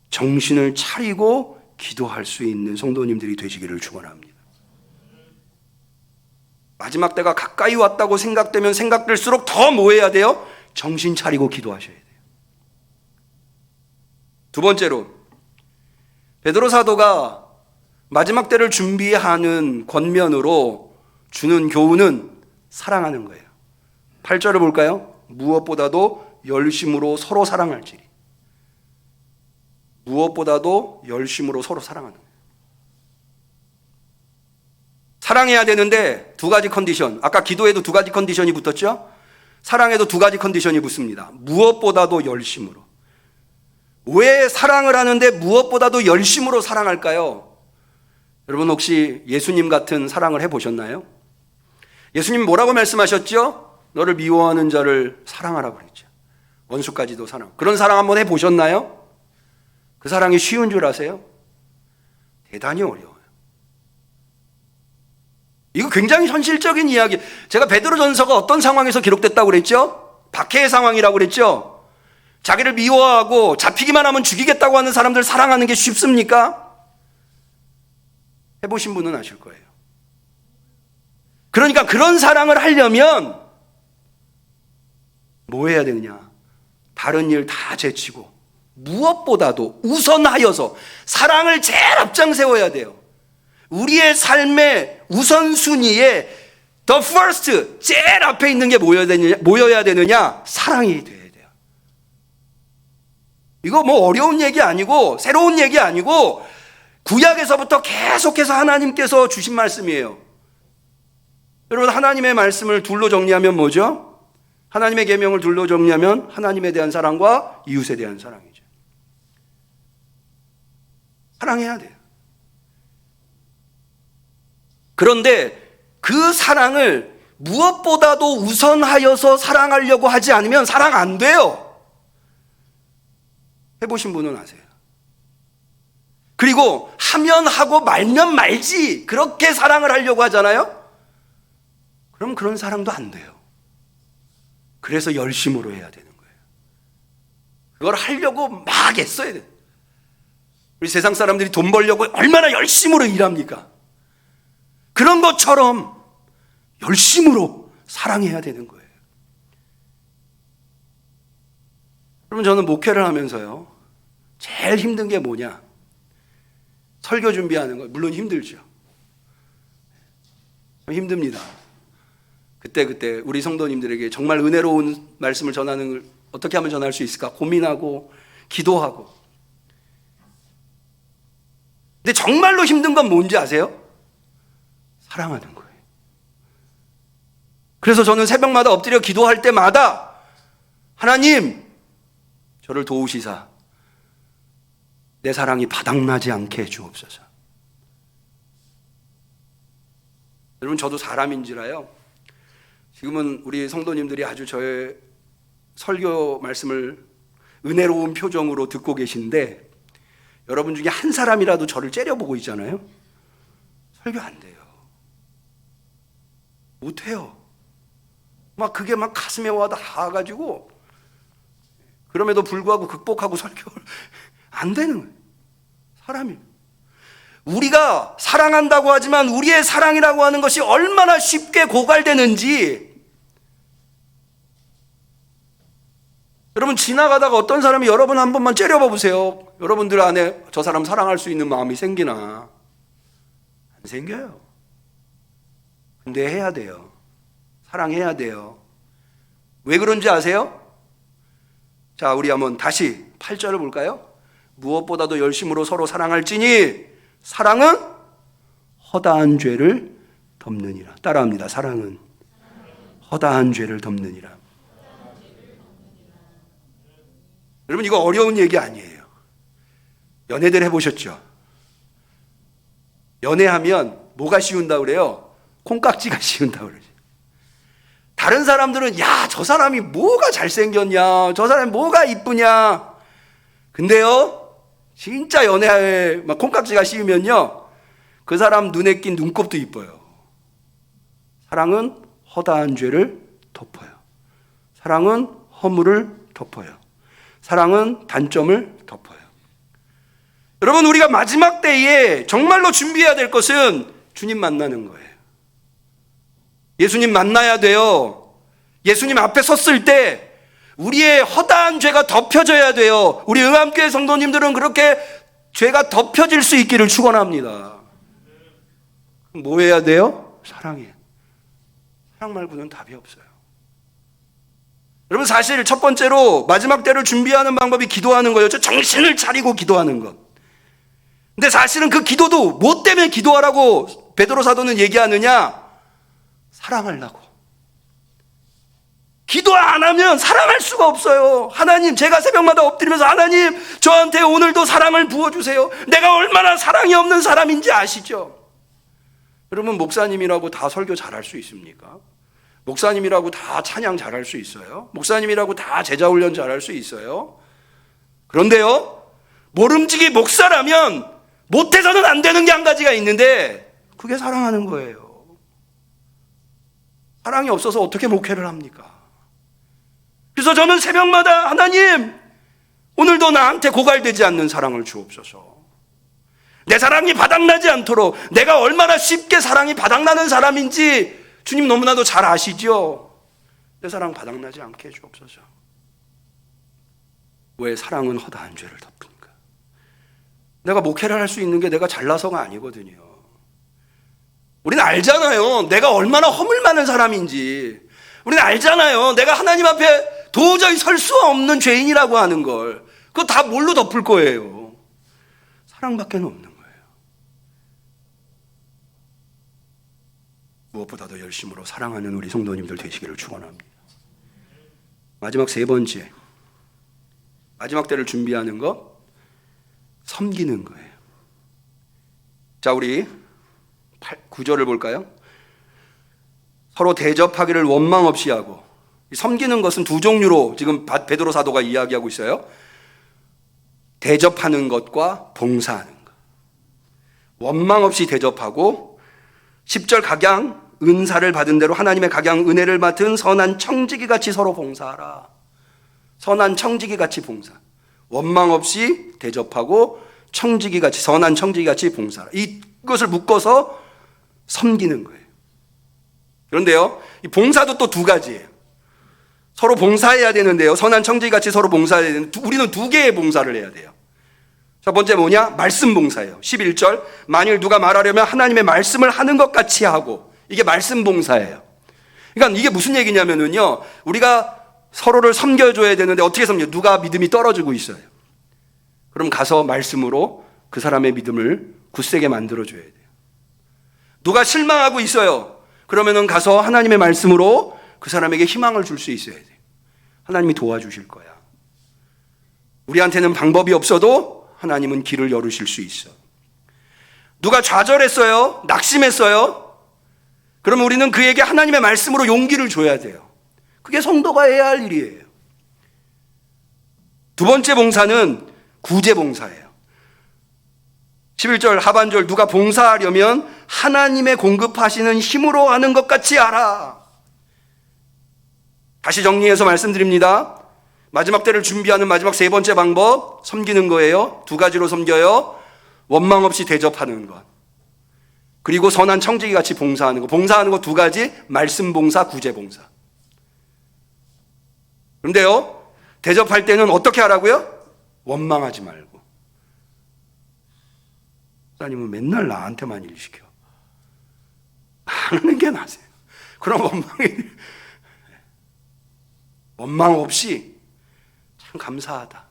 정신을 차리고 기도할 수 있는 성도님들이 되시기를 축원합니다. 마지막 때가 가까이 왔다고 생각되면 생각될수록 더 뭐 해야 돼요? 정신 차리고 기도하셔야 돼요. 2 번째로, 베드로 사도가 마지막 때를 준비하는 권면으로 주는 교훈은 사랑하는 거예요. 8절을 볼까요? 무엇보다도 열심으로 서로 사랑할지니. 무엇보다도 열심으로 서로 사랑하는 거예요. 사랑해야 되는데 2가지 컨디션, 아까 기도에도 2가지 컨디션이 붙었죠? 사랑에도 2가지 컨디션이 붙습니다. 무엇보다도 열심으로. 왜 사랑을 하는데 무엇보다도 열심으로 사랑할까요? 여러분 혹시 예수님 같은 사랑을 해보셨나요? 예수님 뭐라고 말씀하셨죠? 너를 미워하는 자를 사랑하라고 그랬죠. 원수까지도 사랑. 그런 사랑 한번 해보셨나요? 그 사랑이 쉬운 줄 아세요? 대단히 어려워요. 이거 굉장히 현실적인 이야기. 제가 베드로전서가 어떤 상황에서 기록됐다고 그랬죠? 박해의 상황이라고 그랬죠? 자기를 미워하고 잡히기만 하면 죽이겠다고 하는 사람들 사랑하는 게 쉽습니까? 해보신 분은 아실 거예요. 그러니까 그런 사랑을 하려면 뭐 해야 되느냐? 다른 일 다 제치고 무엇보다도 우선하여서 사랑을 제일 앞장 세워야 돼요. 우리의 삶의 우선순위에 the first, 제일 앞에 있는 게 뭐여야 되느냐? 사랑이 돼야 돼요. 이거 뭐 어려운 얘기 아니고 새로운 얘기 아니고 구약에서부터 계속해서 하나님께서 주신 말씀이에요. 여러분 하나님의 말씀을 둘로 정리하면 뭐죠? 하나님의 계명을 둘로 정리하면 하나님에 대한 사랑과 이웃에 대한 사랑이죠. 사랑해야 돼요. 그런데 그 사랑을 무엇보다도 우선하여서 사랑하려고 하지 않으면 사랑 안 돼요. 해보신 분은 아세요. 그리고 하면 하고 말면 말지 그렇게 사랑을 하려고 하잖아요. 그럼 그런 사랑도 안 돼요. 그래서 열심으로 해야 되는 거예요. 그걸 하려고 막 애써야 돼요. 우리 세상 사람들이 돈 벌려고 얼마나 열심으로 일합니까? 그런 것처럼 열심으로 사랑해야 되는 거예요. 여러분 저는 목회를 하면서요 제일 힘든 게 뭐냐? 설교 준비하는 거. 물론 힘들죠. 힘듭니다. 그때 우리 성도님들에게 정말 은혜로운 말씀을 전하는 걸 어떻게 하면 전할 수 있을까 고민하고 기도하고. 근데 정말로 힘든 건 뭔지 아세요? 사랑하는 거예요. 그래서 저는 새벽마다 엎드려 기도할 때마다 하나님 저를 도우시사 내 사랑이 바닥나지 않게 해주옵소서. 여러분 저도 사람인지라요 지금은 우리 성도님들이 아주 저의 설교 말씀을 은혜로운 표정으로 듣고 계신데 여러분 중에 한 사람이라도 저를 째려보고 있잖아요. 설교 안 돼요. 못해요. 막 그게 막 가슴에 와 닿아가지고 그럼에도 불구하고 극복하고 설교를 안 되는 거예요. 사람이. 우리가 사랑한다고 하지만 우리의 사랑이라고 하는 것이 얼마나 쉽게 고갈되는지. 여러분 지나가다가 어떤 사람이 여러분 한 번만 째려봐 보세요. 여러분들 안에 저 사람 사랑할 수 있는 마음이 생기나? 안 생겨요. 근데 해야 돼요. 사랑해야 돼요. 왜 그런지 아세요? 자, 우리 한번 다시 8절을 볼까요? 무엇보다도 열심으로 서로 사랑할지니 사랑은 허다한 죄를 덮느니라. 따라합니다. 사랑은 허다한 죄를 덮느니라. 여러분 이거 어려운 얘기 아니에요. 연애들 해보셨죠? 연애하면 뭐가 쉬운다 그래요? 콩깍지가 쉬운다 그러죠. 다른 사람들은 야, 저 사람이 뭐가 잘생겼냐, 저 사람이 뭐가 이쁘냐. 근데요 진짜 연애에 막 콩깍지가 씌우면요 그 사람 눈에 낀 눈곱도 이뻐요. 사랑은 허다한 죄를 덮어요. 사랑은 허물을 덮어요. 사랑은 단점을 덮어요. 여러분 우리가 마지막 때에 정말로 준비해야 될 것은 주님 만나는 거예요. 예수님 만나야 돼요. 예수님 앞에 섰을 때 우리의 허다한 죄가 덮여져야 돼요. 우리 응암교회 성도님들은 그렇게 죄가 덮여질 수 있기를 축원합니다. 뭐 해야 돼요? 사랑해. 사랑 말고는 답이 없어요. 여러분 사실 첫 번째로 마지막 때를 준비하는 방법이 기도하는 거예요. 정신을 차리고 기도하는 것. 근데 사실은 그 기도도 뭐 때문에 기도하라고 베드로 사도는 얘기하느냐? 사랑하려고. 기도 안 하면 사랑할 수가 없어요. 하나님, 제가 새벽마다 엎드리면서 하나님, 저한테 오늘도 사랑을 부어주세요. 내가 얼마나 사랑이 없는 사람인지 아시죠? 여러분, 목사님이라고 다 설교 잘할 수 있습니까? 목사님이라고 다 찬양 잘할 수 있어요? 목사님이라고 다 제자 훈련 잘할 수 있어요? 그런데요, 모름지기 목사라면 못해서는 안 되는 게 한 가지가 있는데 그게 사랑하는 거예요. 사랑이 없어서 어떻게 목회를 합니까? 그래서 저는 새벽마다 하나님, 오늘도 나한테 고갈되지 않는 사랑을 주옵소서. 내 사랑이 바닥나지 않도록, 내가 얼마나 쉽게 사랑이 바닥나는 사람인지 주님 너무나도 잘 아시죠? 내 사랑 바닥나지 않게 해주옵소서. 왜? 사랑은 허다한 죄를 덮으니까. 내가 목회를 할 수 있는 게 내가 잘나서가 아니거든요. 우리는 알잖아요, 내가 얼마나 허물 많은 사람인지. 우리는 알잖아요, 내가 하나님 앞에 도저히 설 수 없는 죄인이라고 하는 걸. 그거 다 뭘로 덮을 거예요? 사랑밖에 없는 거예요. 무엇보다도 열심으로 사랑하는 우리 성도님들 되시기를 축원합니다. 마지막 세 번째, 마지막 때를 준비하는 거, 섬기는 거예요. 자, 우리 9절을 볼까요? 서로 대접하기를 원망 없이 하고. 섬기는 것은 두 종류로 지금 베드로 사도가 이야기하고 있어요. 대접하는 것과 봉사하는 것. 원망 없이 대접하고, 10절 각양 은사를 받은 대로 하나님의 각양 은혜를 맡은 선한 청지기 같이 서로 봉사하라. 선한 청지기 같이 봉사. 원망 없이 대접하고 청지기 같이, 선한 청지기 같이 봉사하라. 이것을 묶어서 섬기는 거예요. 그런데요, 이 봉사도 또 두 가지예요. 서로 봉사해야 되는데요, 선한 청지기 같이 서로 봉사해야 되는데 우리는 두 개의 봉사를 해야 돼요. 첫 번째 뭐냐? 말씀 봉사예요. 11절, 만일 누가 말하려면 하나님의 말씀을 하는 것 같이 하고. 이게 말씀 봉사예요. 그러니까 이게 무슨 얘기냐면요, 우리가 서로를 섬겨줘야 되는데 어떻게 섬겨요? 누가 믿음이 떨어지고 있어요. 그럼 가서 말씀으로 그 사람의 믿음을 굳세게 만들어줘야 돼요. 누가 실망하고 있어요. 그러면은 가서 하나님의 말씀으로 그 사람에게 희망을 줄 수 있어야 돼요. 하나님이 도와주실 거야. 우리한테는 방법이 없어도 하나님은 길을 열으실 수 있어. 누가 좌절했어요, 낙심했어요, 그러면 우리는 그에게 하나님의 말씀으로 용기를 줘야 돼요. 그게 성도가 해야 할 일이에요. 두 번째 봉사는 구제 봉사예요. 11절 하반절, 누가 봉사하려면 하나님의 공급하시는 힘으로 하는 것 같이 하라. 다시 정리해서 말씀드립니다. 마지막 때를 준비하는 마지막 세 번째 방법, 섬기는 거예요. 두 가지로 섬겨요. 원망 없이 대접하는 것, 그리고 선한 청지기 같이 봉사하는 것. 봉사하는 거 두 가지, 말씀 봉사, 구제 봉사. 그런데요, 대접할 때는 어떻게 하라고요? 원망하지 말고. 목사님은 맨날 나한테만 일 시켜. 안 하는 게 나세요. 그럼 원망 없이 참 감사하다.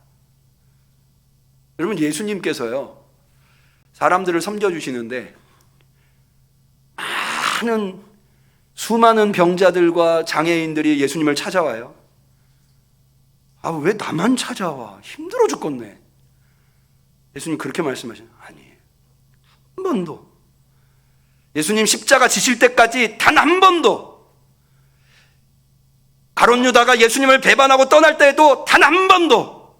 여러분, 예수님께서요, 사람들을 섬겨주시는데 수많은 병자들과 장애인들이 예수님을 찾아와요. 아, 왜 나만 찾아와? 힘들어 죽겠네. 예수님 그렇게 말씀하시는, 아니에요. 한 번도. 예수님 십자가 지실 때까지 단 한 번도. 가룟 유다가 예수님을 배반하고 떠날 때에도 단 한 번도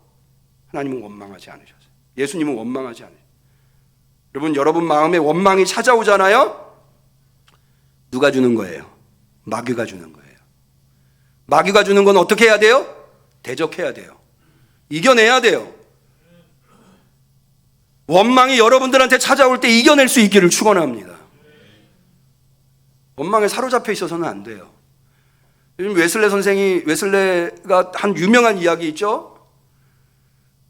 하나님은 원망하지 않으셨어요. 예수님은 원망하지 않으셨어요. 여러분 마음에 원망이 찾아오잖아요? 누가 주는 거예요? 마귀가 주는 거예요. 마귀가 주는 건 어떻게 해야 돼요? 대적해야 돼요. 이겨내야 돼요. 원망이 여러분들한테 찾아올 때 이겨낼 수 있기를 축원합니다. 원망에 사로잡혀 있어서는 안 돼요. 요즘 웨슬레가 한 유명한 이야기 있죠?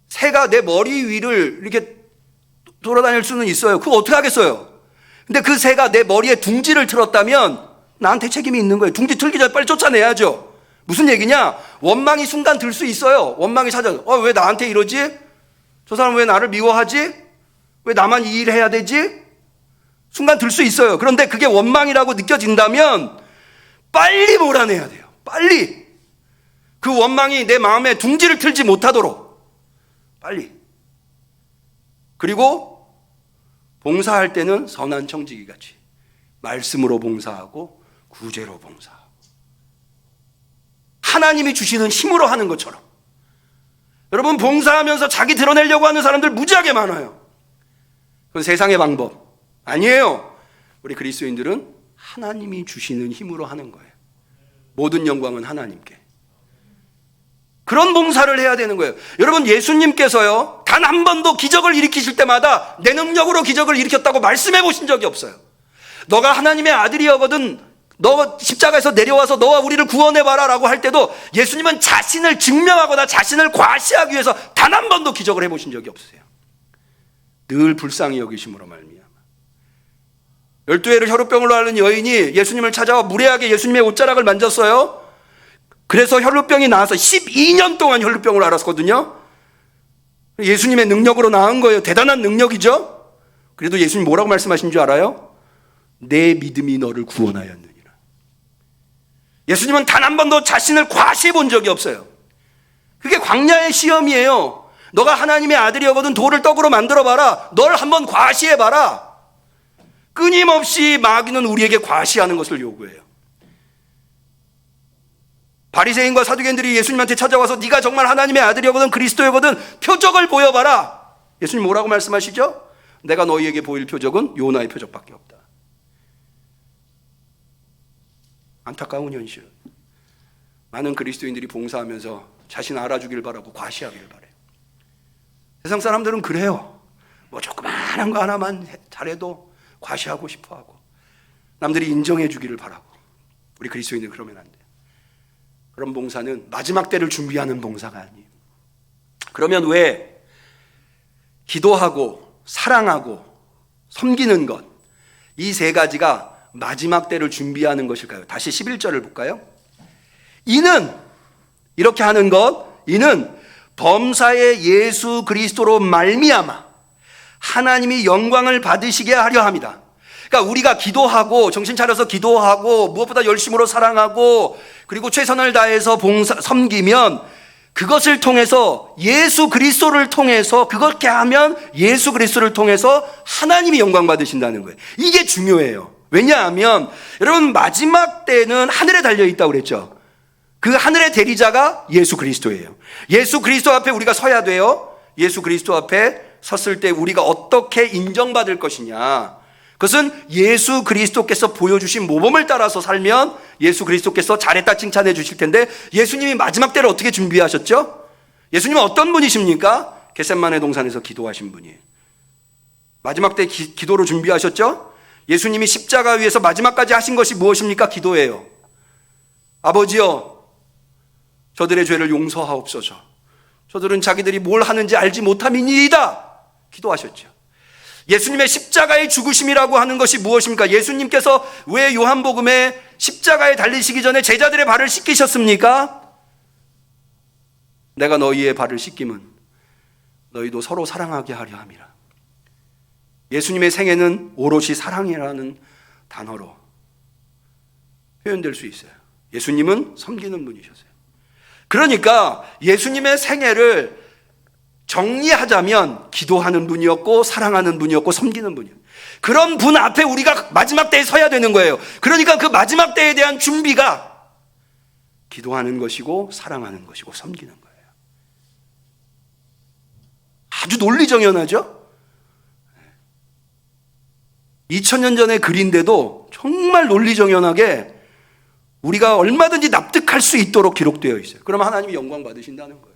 새가 내 머리 위를 이렇게 돌아다닐 수는 있어요. 그거 어떻게 하겠어요? 근데 그 새가 내 머리에 둥지를 틀었다면 나한테 책임이 있는 거예요. 둥지 틀기 전에 빨리 쫓아내야죠. 무슨 얘기냐? 원망이 순간 들 수 있어요. 원망이 찾아서, 왜 나한테 이러지? 저 사람 왜 나를 미워하지? 왜 나만 이 일 해야 되지? 순간 들 수 있어요. 그런데 그게 원망이라고 느껴진다면 빨리 몰아내야 돼요. 빨리. 그 원망이 내 마음에 둥지를 틀지 못하도록 빨리. 그리고 봉사할 때는 선한 청지기 같이 말씀으로 봉사하고 구제로 봉사하고 하나님이 주시는 힘으로 하는 것처럼. 여러분, 봉사하면서 자기 드러내려고 하는 사람들 무지하게 많아요. 그건 세상의 방법 아니에요. 우리 그리스도인들은 하나님이 주시는 힘으로 하는 거예요. 모든 영광은 하나님께. 그런 봉사를 해야 되는 거예요. 여러분, 예수님께서요, 단 한 번도 기적을 일으키실 때마다 내 능력으로 기적을 일으켰다고 말씀해 보신 적이 없어요. 너가 하나님의 아들이거든, 너 십자가에서 내려와서 너와 우리를 구원해봐라 라고 할 때도 예수님은 자신을 증명하거나 자신을 과시하기 위해서 단 한 번도 기적을 해보신 적이 없으세요. 늘 불쌍히 여기심으로 말미암아. 12회를 혈루병으로 앓는 여인이 예수님을 찾아와 무례하게 예수님의 옷자락을 만졌어요. 그래서 혈루병이 나와서 12년 동안 혈루병을 앓았거든요. 예수님의 능력으로 나은 거예요. 대단한 능력이죠. 그래도 예수님 뭐라고 말씀하신 줄 알아요? 내 믿음이 너를 구원하였느니라. 예수님은 단 한 번도 자신을 과시해 본 적이 없어요. 그게 광야의 시험이에요. 너가 하나님의 아들이거든 돌을 떡으로 만들어봐라. 널 한번 과시해봐라. 끊임없이 마귀는 우리에게 과시하는 것을 요구해요. 바리새인과 사두개인들이 예수님한테 찾아와서 네가 정말 하나님의 아들이거든 그리스도이거든 표적을 보여봐라. 예수님 뭐라고 말씀하시죠? 내가 너희에게 보일 표적은 요나의 표적밖에 없다. 안타까운 현실. 많은 그리스도인들이 봉사하면서 자신 알아주길 바라고 과시하기를 바래요. 세상 사람들은 그래요. 뭐 조그마한 거 하나만 잘해도 과시하고 싶어하고 남들이 인정해 주기를 바라고. 우리 그리스도인들은 그러면 안 돼요. 그런 봉사는 마지막 때를 준비하는 봉사가 아니에요. 그러면 왜 기도하고 사랑하고 섬기는 것, 이 세 가지가 마지막 때를 준비하는 것일까요? 다시 11절을 볼까요? 이는, 이렇게 하는 것, 이는 범사의 예수 그리스도로 말미암아 하나님이 영광을 받으시게 하려 합니다. 그러니까 우리가 기도하고 정신 차려서 기도하고 무엇보다 열심으로 사랑하고 그리고 최선을 다해서 섬기면 그것을 통해서 예수 그리스도를 통해서 그렇게 하면 예수 그리스도를 통해서 하나님이 영광 받으신다는 거예요. 이게 중요해요. 왜냐하면 여러분 마지막 때는 하늘에 달려있다고 그랬죠. 그 하늘의 대리자가 예수 그리스도예요. 예수 그리스도 앞에 우리가 서야 돼요. 예수 그리스도 앞에 섰을 때 우리가 어떻게 인정받을 것이냐, 그것은 예수 그리스도께서 보여주신 모범을 따라서 살면 예수 그리스도께서 잘했다 칭찬해 주실 텐데, 예수님이 마지막 때를 어떻게 준비하셨죠? 예수님은 어떤 분이십니까? 겟셋마네 동산에서 기도하신 분이에요. 마지막 때 기도로 준비하셨죠? 예수님이 십자가 위에서 마지막까지 하신 것이 무엇입니까? 기도예요. 아버지여, 저들의 죄를 용서하옵소서. 저들은 자기들이 뭘 하는지 알지 못함이니이다. 기도하셨죠. 예수님의 십자가의 죽으심이라고 하는 것이 무엇입니까? 예수님께서 왜 요한복음에 십자가에 달리시기 전에 제자들의 발을 씻기셨습니까? 내가 너희의 발을 씻김은 너희도 서로 사랑하게 하려 함이라. 예수님의 생애는 오롯이 사랑이라는 단어로 표현될 수 있어요. 예수님은 섬기는 분이셨어요. 그러니까 예수님의 생애를 정리하자면 기도하는 분이었고 사랑하는 분이었고 섬기는 분이에요. 그런 분 앞에 우리가 마지막 때에 서야 되는 거예요. 그러니까 그 마지막 때에 대한 준비가 기도하는 것이고 사랑하는 것이고 섬기는 거예요. 아주 논리정연하죠? 2000년 전의 글인데도 정말 논리정연하게 우리가 얼마든지 납득할 수 있도록 기록되어 있어요. 그러면 하나님이 영광 받으신다는 거예요.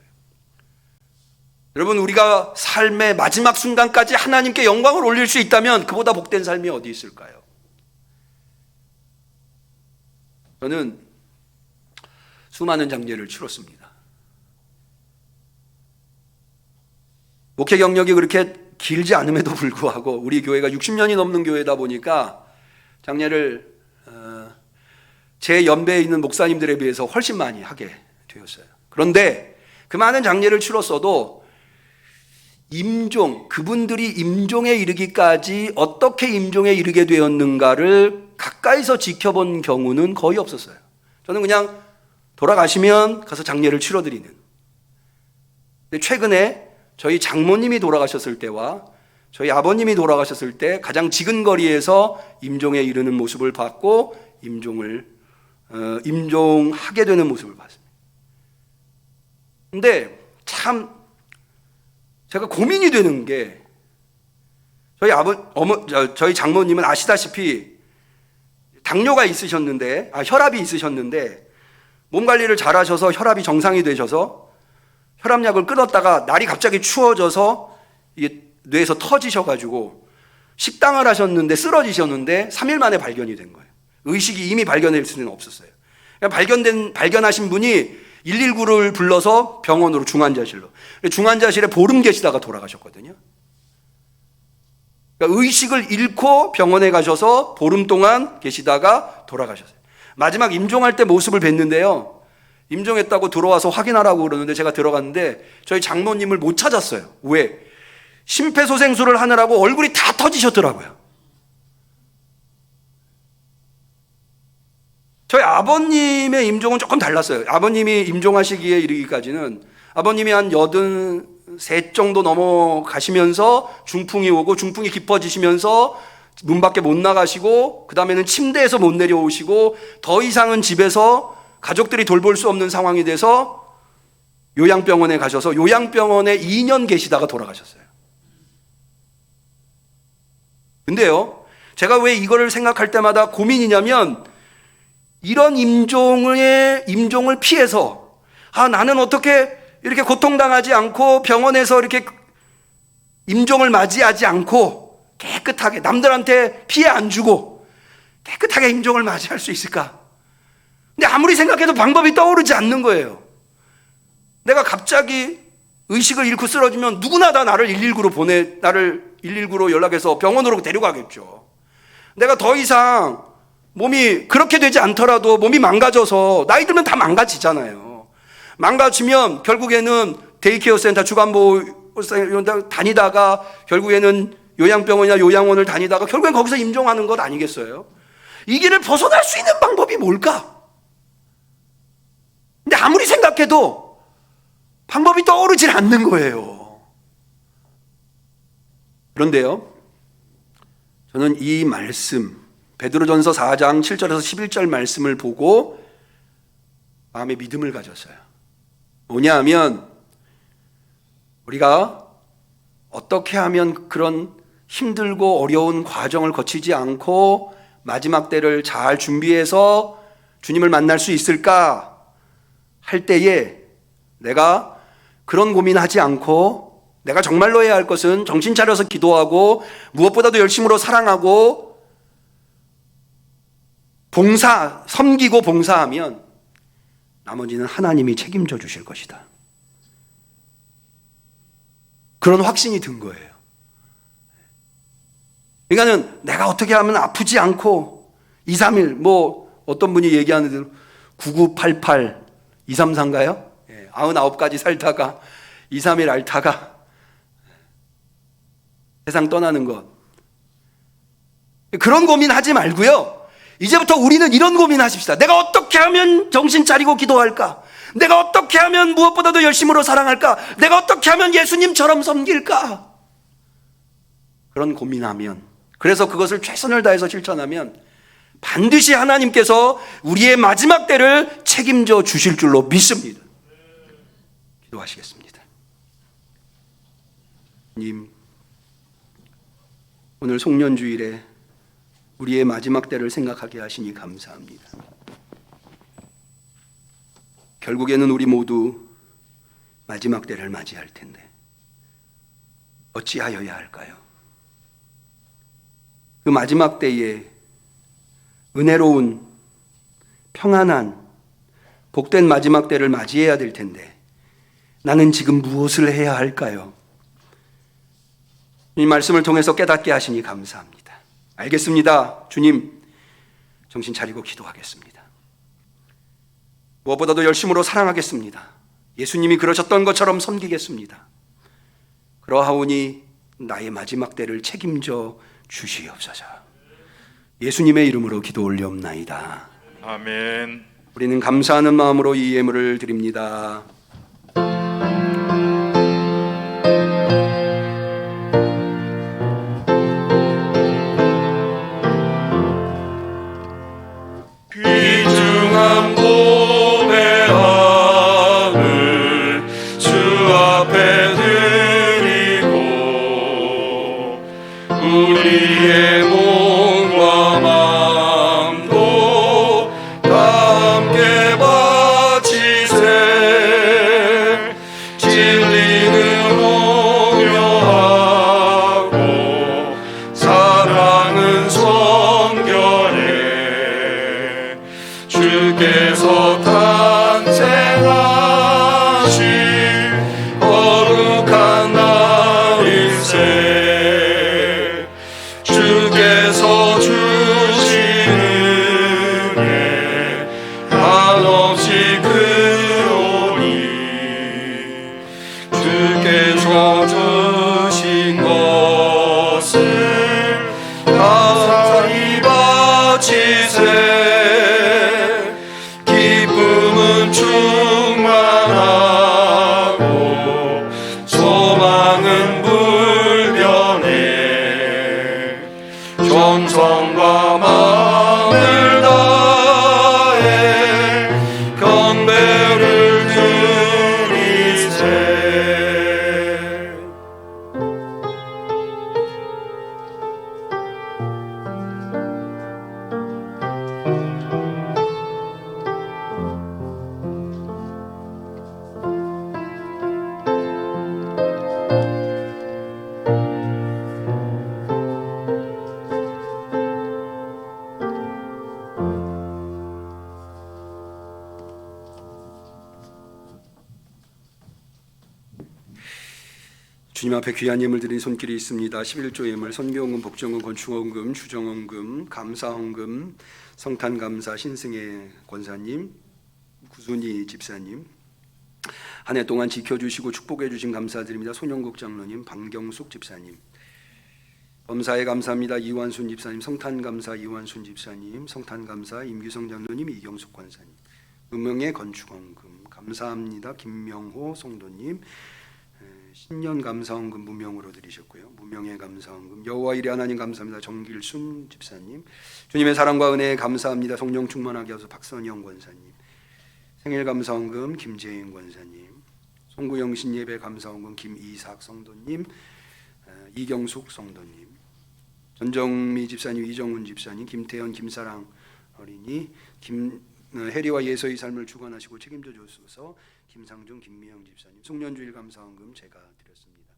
여러분, 우리가 삶의 마지막 순간까지 하나님께 영광을 올릴 수 있다면 그보다 복된 삶이 어디 있을까요? 저는 수많은 장례를 치렀습니다. 목회 경력이 그렇게 길지 않음에도 불구하고 우리 교회가 60년이 넘는 교회다 보니까 장례를 제 연배에 있는 목사님들에 비해서 훨씬 많이 하게 되었어요. 그런데 그 많은 장례를 치렀어도 임종, 그분들이 임종에 이르기까지 어떻게 임종에 이르게 되었는가를 가까이서 지켜본 경우는 거의 없었어요. 저는 그냥 돌아가시면 가서 장례를 치러드리는. 근데 최근에 저희 장모님이 돌아가셨을 때와 저희 아버님이 돌아가셨을 때 가장 지근거리에서 임종에 이르는 모습을 봤고 임종하게 되는 모습을 봤습니다. 근데 참 제가 고민이 되는 게 저희 장모님은 아시다시피 당뇨가 있으셨는데 혈압이 있으셨는데 몸 관리를 잘 하셔서 혈압이 정상이 되셔서 혈압약을 끊었다가 날이 갑자기 추워져서 이게 뇌에서 터지셔가지고 식당을 하셨는데 쓰러지셨는데 3일 만에 발견이 된 거예요. 의식이 이미 발견될 수는 없었어요. 발견하신 분이 119를 불러서 병원으로 중환자실로. 중환자실에 보름 계시다가 돌아가셨거든요. 그러니까 의식을 잃고 병원에 가셔서 보름 동안 계시다가 돌아가셨어요. 마지막 임종할 때 모습을 뵀는데요. 임종했다고 들어와서 확인하라고 그러는데 제가 들어갔는데 저희 장모님을 못 찾았어요. 왜? 심폐소생술을 하느라고 얼굴이 다 터지셨더라고요. 저희 아버님의 임종은 조금 달랐어요. 아버님이 임종하시기에 이르기까지는 아버님이 한 83 정도 넘어가시면서 중풍이 오고 중풍이 깊어지시면서 문 밖에 못 나가시고 그 다음에는 침대에서 못 내려오시고 더 이상은 집에서 가족들이 돌볼 수 없는 상황이 돼서 요양병원에 가셔서 요양병원에 2년 계시다가 돌아가셨어요. 근데요, 제가 왜 이거를 생각할 때마다 고민이냐면 이런 임종을 피해서 나는 어떻게 이렇게 고통당하지 않고 병원에서 이렇게 임종을 맞이하지 않고 깨끗하게 남들한테 피해 안 주고 깨끗하게 임종을 맞이할 수 있을까? 근데 아무리 생각해도 방법이 떠오르지 않는 거예요. 내가 갑자기 의식을 잃고 쓰러지면 누구나 다 나를 119로 연락해서 병원으로 데려가겠죠. 내가 더 이상 몸이 그렇게 되지 않더라도 몸이 망가져서 나이 들면 다 망가지잖아요. 망가지면 결국에는 데이케어 센터, 주간보호 센터 다니다가 결국에는 요양병원이나 요양원을 다니다가 결국엔 거기서 임종하는 것 아니겠어요? 이 길을 벗어날 수 있는 방법이 뭘까? 근데 아무리 생각해도 방법이 떠오르질 않는 거예요. 그런데요, 저는 이 말씀 베드로전서 4장 7절에서 11절 말씀을 보고 마음에 믿음을 가졌어요. 뭐냐 하면 우리가 어떻게 하면 그런 힘들고 어려운 과정을 거치지 않고 마지막 때를 잘 준비해서 주님을 만날 수 있을까 할 때에 내가 그런 고민하지 않고 내가 정말로 해야 할 것은 정신 차려서 기도하고 무엇보다도 열심으로 사랑하고 섬기고 봉사하면 나머지는 하나님이 책임져 주실 것이다. 그런 확신이 든 거예요. 그러니까는 내가 어떻게 하면 아프지 않고 2, 3일 어떤 분이 얘기하는 대로 9988 233가요? 99가지 살다가 2, 3일 앓다가 세상 떠나는 것. 그런 고민하지 말고요. 이제부터 우리는 이런 고민하십시다. 내가 어떻게 하면 정신 차리고 기도할까? 내가 어떻게 하면 무엇보다도 열심으로 사랑할까? 내가 어떻게 하면 예수님처럼 섬길까? 그런 고민하면, 그래서 그것을 최선을 다해서 실천하면 반드시 하나님께서 우리의 마지막 때를 책임져 주실 줄로 믿습니다. 기도하시겠습니다. 주님, 오늘 송년주일에 우리의 마지막 때를 생각하게 하시니 감사합니다. 결국에는 우리 모두 마지막 때를 맞이할 텐데 어찌하여야 할까요? 그 마지막 때에 은혜로운 평안한 복된 마지막 때를 맞이해야 될 텐데 나는 지금 무엇을 해야 할까요? 이 말씀을 통해서 깨닫게 하시니 감사합니다. 알겠습니다. 주님, 정신 차리고 기도하겠습니다. 무엇보다도 열심으로 사랑하겠습니다. 예수님이 그러셨던 것처럼 섬기겠습니다. 그러하오니 나의 마지막 때를 책임져 주시옵소서. 예수님의 이름으로 기도 올리옵나이다. 아멘. 우리는 감사하는 마음으로 이 예물을 드립니다. 귀중한 고배함을 주 앞에 드리고 우리의 몸과 마음도 다 함께 바치세. 진리는 오묘하고 사랑은 성결해. 주께서 탄생하신 거룩한 날일세. 주께서 주신 은혜 한없이 크오니. 주께서 주신 것을 감사히 바치세. 기쁨은 충만하고 소망은 불변해. 정성과 마음을 다해 경배를 드리세. 주님 앞에 귀한 예물 드린 손길이 있습니다. 11조 예물, 선교헌금, 복정헌금, 건축헌금, 주정헌금, 감사헌금, 성탄감사, 신승혜 권사님, 구순이 집사님, 한 해 동안 지켜주시고 축복해 주신 감사드립니다. 손영국 장로님, 방경숙 집사님, 범사에 감사합니다. 이완순 집사님, 성탄감사 이완순 집사님, 성탄감사 임규성 장로님, 이경숙 권사님, 음명의 건축헌금 감사합니다. 김명호 성도님, 신년 감사헌금 무명으로 드리셨고요. 무명의 감사헌금 여호와 이레 하나님 감사합니다. 정길순 집사님, 주님의 사랑과 은혜에 감사합니다. 성령 충만하게 하소서 박선영 권사님, 생일 감사헌금 김재인 권사님, 송구영신 예배 감사헌금 김이삭 성도님, 이경숙 성도님, 전정미 집사님, 이정훈 집사님, 김태현 김사랑 어린이, 해리와 예서의 삶을 주관하시고 책임져 주소서 김상중 김미영 집사님, 송년주일 감사헌금 제가 드렸습니다.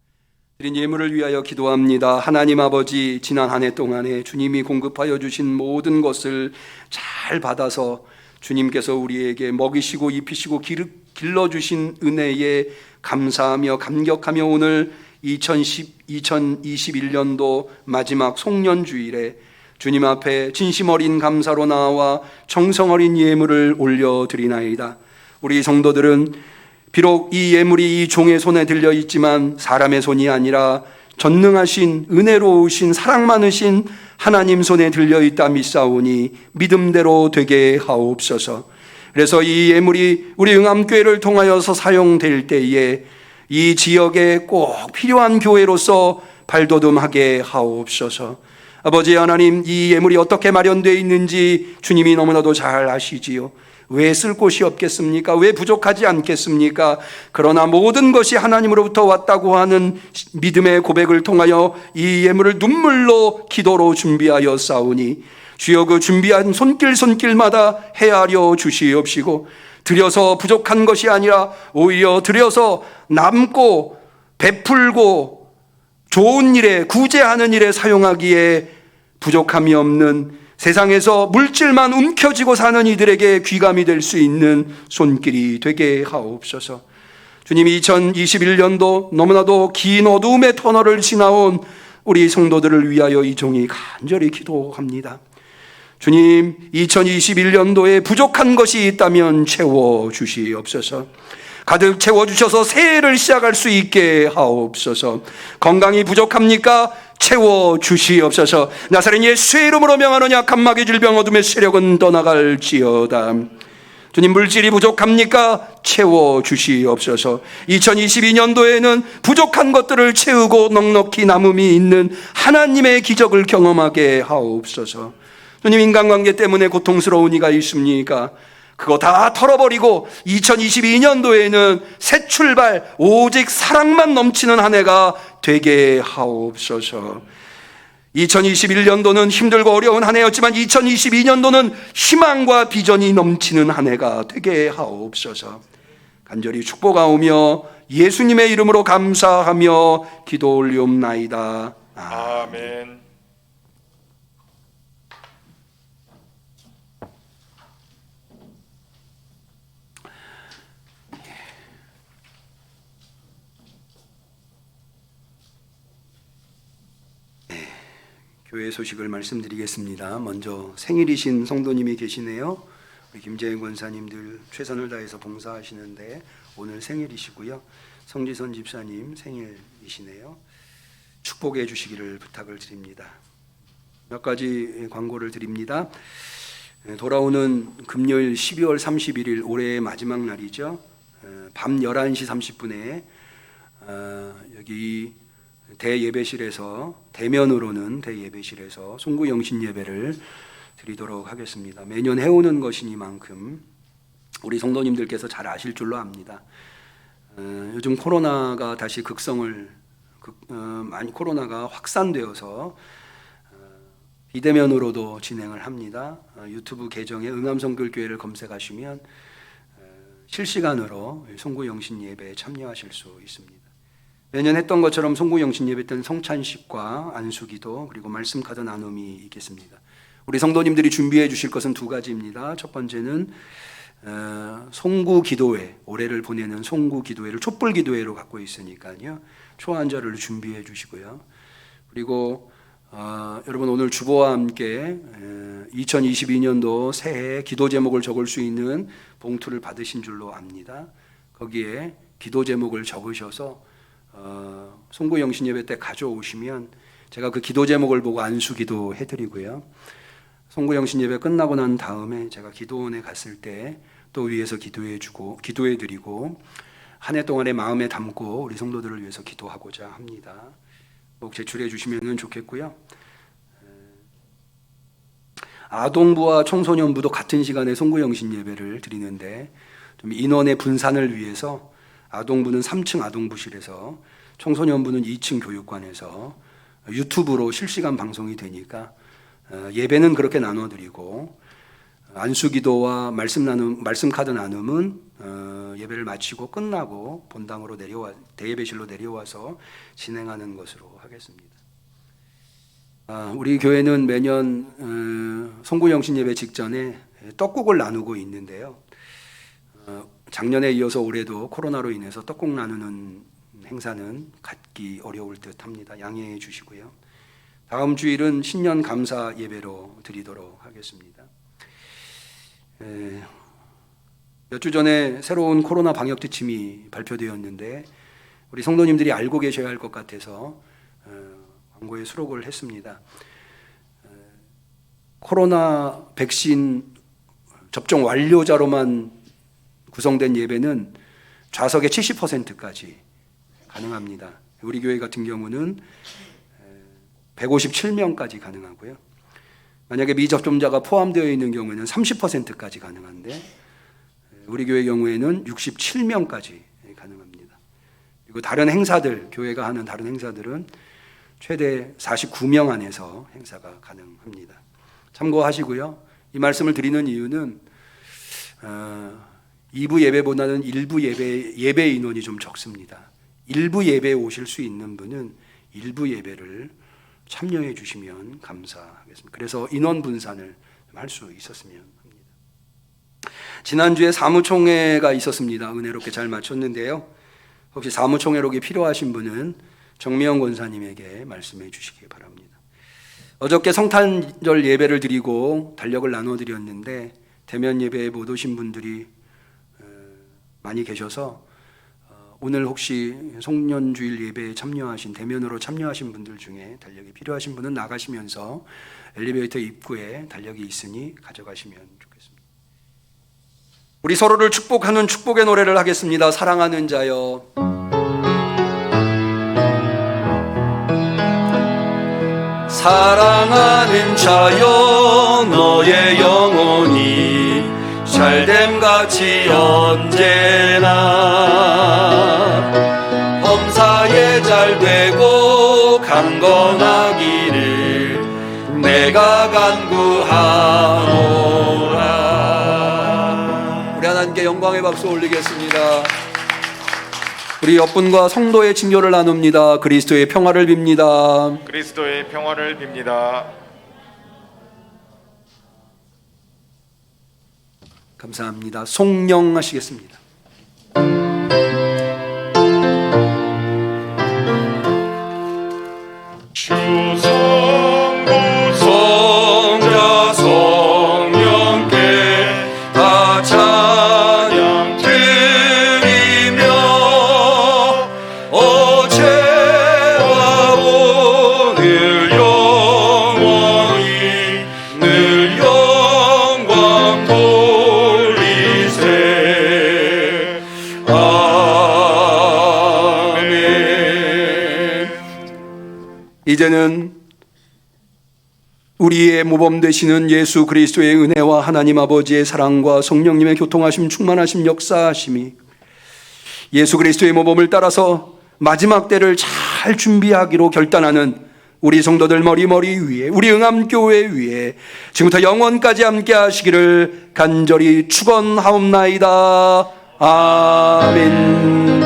드린 예물을 위하여 기도합니다. 하나님 아버지, 지난 한 해 동안에 주님이 공급하여 주신 모든 것을 잘 받아서 주님께서 우리에게 먹이시고 입히시고 길러주신 은혜에 감사하며 감격하며 오늘 2021년도 마지막 송년주일에 주님 앞에 진심 어린 감사로 나와 정성 어린 예물을 올려드리나이다. 우리 성도들은 비록 이 예물이 이 종의 손에 들려 있지만 사람의 손이 아니라 전능하신 은혜로우신 사랑 많으신 하나님 손에 들려 있다 믿사오니 믿음대로 되게 하옵소서. 그래서 이 예물이 우리 응암교회를 통하여서 사용될 때에 이 지역에 꼭 필요한 교회로서 발돋움하게 하옵소서. 아버지 하나님, 이 예물이 어떻게 마련되어 있는지 주님이 너무나도 잘 아시지요. 왜 쓸 곳이 없겠습니까? 왜 부족하지 않겠습니까? 그러나 모든 것이 하나님으로부터 왔다고 하는 믿음의 고백을 통하여 이 예물을 눈물로 기도로 준비하여 싸우니 주여 그 준비한 손길마다 헤아려 주시옵시고, 드려서 부족한 것이 아니라 오히려 드려서 남고 베풀고 좋은 일에 구제하는 일에 사용하기에 부족함이 없는, 세상에서 물질만 움켜쥐고 사는 이들에게 귀감이 될 수 있는 손길이 되게 하옵소서. 주님, 2021년도 너무나도 긴 어두움의 터널을 지나온 우리 성도들을 위하여 이 종이 간절히 기도합니다. 주님, 2021년도에 부족한 것이 있다면 채워주시옵소서. 가득 채워주셔서 새해를 시작할 수 있게 하옵소서. 건강이 부족합니까? 채워주시옵소서. 나사렛 예수의 이름으로 명하노니 악한 마귀 질병 어둠의 세력은 떠나갈지어다. 주님, 물질이 부족합니까? 채워주시옵소서. 2022년도에는 부족한 것들을 채우고 넉넉히 남음이 있는 하나님의 기적을 경험하게 하옵소서. 주님, 인간관계 때문에 고통스러운 이가 있습니까? 그거 다 털어버리고 2022년도에는 새 출발, 오직 사랑만 넘치는 한 해가 되게 하옵소서. 2021년도는 힘들고 어려운 한 해였지만 2022년도는 희망과 비전이 넘치는 한 해가 되게 하옵소서. 간절히 축복하오며 예수님의 이름으로 감사하며 기도 올리옵나이다. 아멘. 교회 소식을 말씀드리겠습니다. 먼저 생일이신 성도님이 계시네요. 우리 김재현 권사님들 최선을 다해서 봉사하시는데 오늘 생일이시고요. 성지선 집사님 생일이시네요. 축복해 주시기를 부탁을 드립니다. 몇 가지 광고를 드립니다. 돌아오는 금요일 12월 31일 올해의 마지막 날이죠. 밤 11시 30분에 여기 대예배실에서, 대면으로는 대예배실에서 송구 영신 예배를 드리도록 하겠습니다. 매년 해오는 것이니만큼 우리 성도님들께서 잘 아실 줄로 압니다. 요즘 코로나가 다시 많이 코로나가 확산되어서 비대면으로도 진행을 합니다. 유튜브 계정에 응암성결교회를 검색하시면 실시간으로 송구 영신 예배에 참여하실 수 있습니다. 매년 했던 것처럼 송구 영신 예배 때는 성찬식과 안수기도 그리고 말씀 카드 나눔이 있겠습니다. 우리 성도님들이 준비해 주실 것은 두 가지입니다. 첫 번째는 송구 기도회, 올해를 보내는 송구 기도회를 촛불 기도회로 갖고 있으니까요. 초안절을 준비해 주시고요. 그리고 여러분 오늘 주보와 함께 2022년도 새해 기도 제목을 적을 수 있는 봉투를 받으신 줄로 압니다. 거기에 기도 제목을 적으셔서 송구 영신 예배 때 가져오시면 제가 그 기도 제목을 보고 안수기도 해드리고요. 송구 영신 예배 끝나고 난 다음에 제가 기도원에 갔을 때 또 위해서 기도해드리고 한 해 동안의 마음에 담고 우리 성도들을 위해서 기도하고자 합니다. 꼭 제출해 주시면 좋겠고요. 아동부와 청소년부도 같은 시간에 송구 영신 예배를 드리는데 좀 인원의 분산을 위해서 아동부는 3층 아동부실에서, 청소년부는 2층 교육관에서 유튜브로 실시간 방송이 되니까 예배는 그렇게 나눠드리고 안수기도와 말씀 카드 나눔은 예배를 마치고 끝나고 본당으로 대예배실로 내려와서 진행하는 것으로 하겠습니다. 우리 교회는 매년 송구 영신 예배 직전에 떡국을 나누고 있는데요. 작년에 이어서 올해도 코로나로 인해서 떡국 나누는 행사는 갖기 어려울 듯 합니다. 양해해 주시고요. 다음 주일은 신년 감사 예배로 드리도록 하겠습니다. 몇 주 전에 새로운 코로나 방역 지침이 발표되었는데 우리 성도님들이 알고 계셔야 할 것 같아서 광고에 수록을 했습니다. 코로나 백신 접종 완료자로만 구성된 예배는 좌석의 70%까지 가능합니다. 우리 교회 같은 경우는 157명까지 가능하고요. 만약에 미접종자가 포함되어 있는 경우에는 30%까지 가능한데 우리 교회 경우에는 67명까지 가능합니다. 그리고 다른 행사들, 교회가 하는 다른 행사들은 최대 49명 안에서 행사가 가능합니다. 참고하시고요. 이 말씀을 드리는 이유는 2부 예배보다는 1부 예배 인원이 좀 적습니다. 1부 예배에 오실 수 있는 분은 1부 예배를 참여해 주시면 감사하겠습니다. 그래서 인원 분산을 할 수 있었으면 합니다. 지난주에 사무총회가 있었습니다. 은혜롭게 잘 마쳤는데요. 혹시 사무총회록이 필요하신 분은 정미영 권사님에게 말씀해 주시기 바랍니다. 어저께 성탄절 예배를 드리고 달력을 나눠드렸는데 대면 예배에 못 오신 분들이 많이 계셔서 오늘 혹시 송년주일 예배에 참여하신, 대면으로 참여하신 분들 중에 달력이 필요하신 분은 나가시면서 엘리베이터 입구에 달력이 있으니 가져가시면 좋겠습니다. 우리 서로를 축복하는 축복의 노래를 하겠습니다. 사랑하는 자여. 사랑하는 자여, 너의 영혼이 잘됨같이 언제나 범사에 잘되고 강건하기를 내가 간구하노라. 우리 하나님께 영광의 박수 올리겠습니다. 우리 옆분과 성도의 징조를 나눕니다. 그리스도의 평화를 빕니다. 그리스도의 평화를 빕니다. 감사합니다. 송영하시겠습니다. 주 성부 성자 성령께 다 찬양 드리며 어제와 오늘 영원히 늘 영광 돌리세. 아멘. 이제는 우리의 모범 되시는 예수 그리스도의 은혜와 하나님 아버지의 사랑과 성령님의 교통하심 충만하심 역사하심이 예수 그리스도의 모범을 따라서 마지막 때를 잘 준비하기로 결단하는 우리 성도들 머리머리 위에, 우리 응암교회 위에 지금부터 영원까지 함께 하시기를 간절히 축원하옵나이다. 아멘.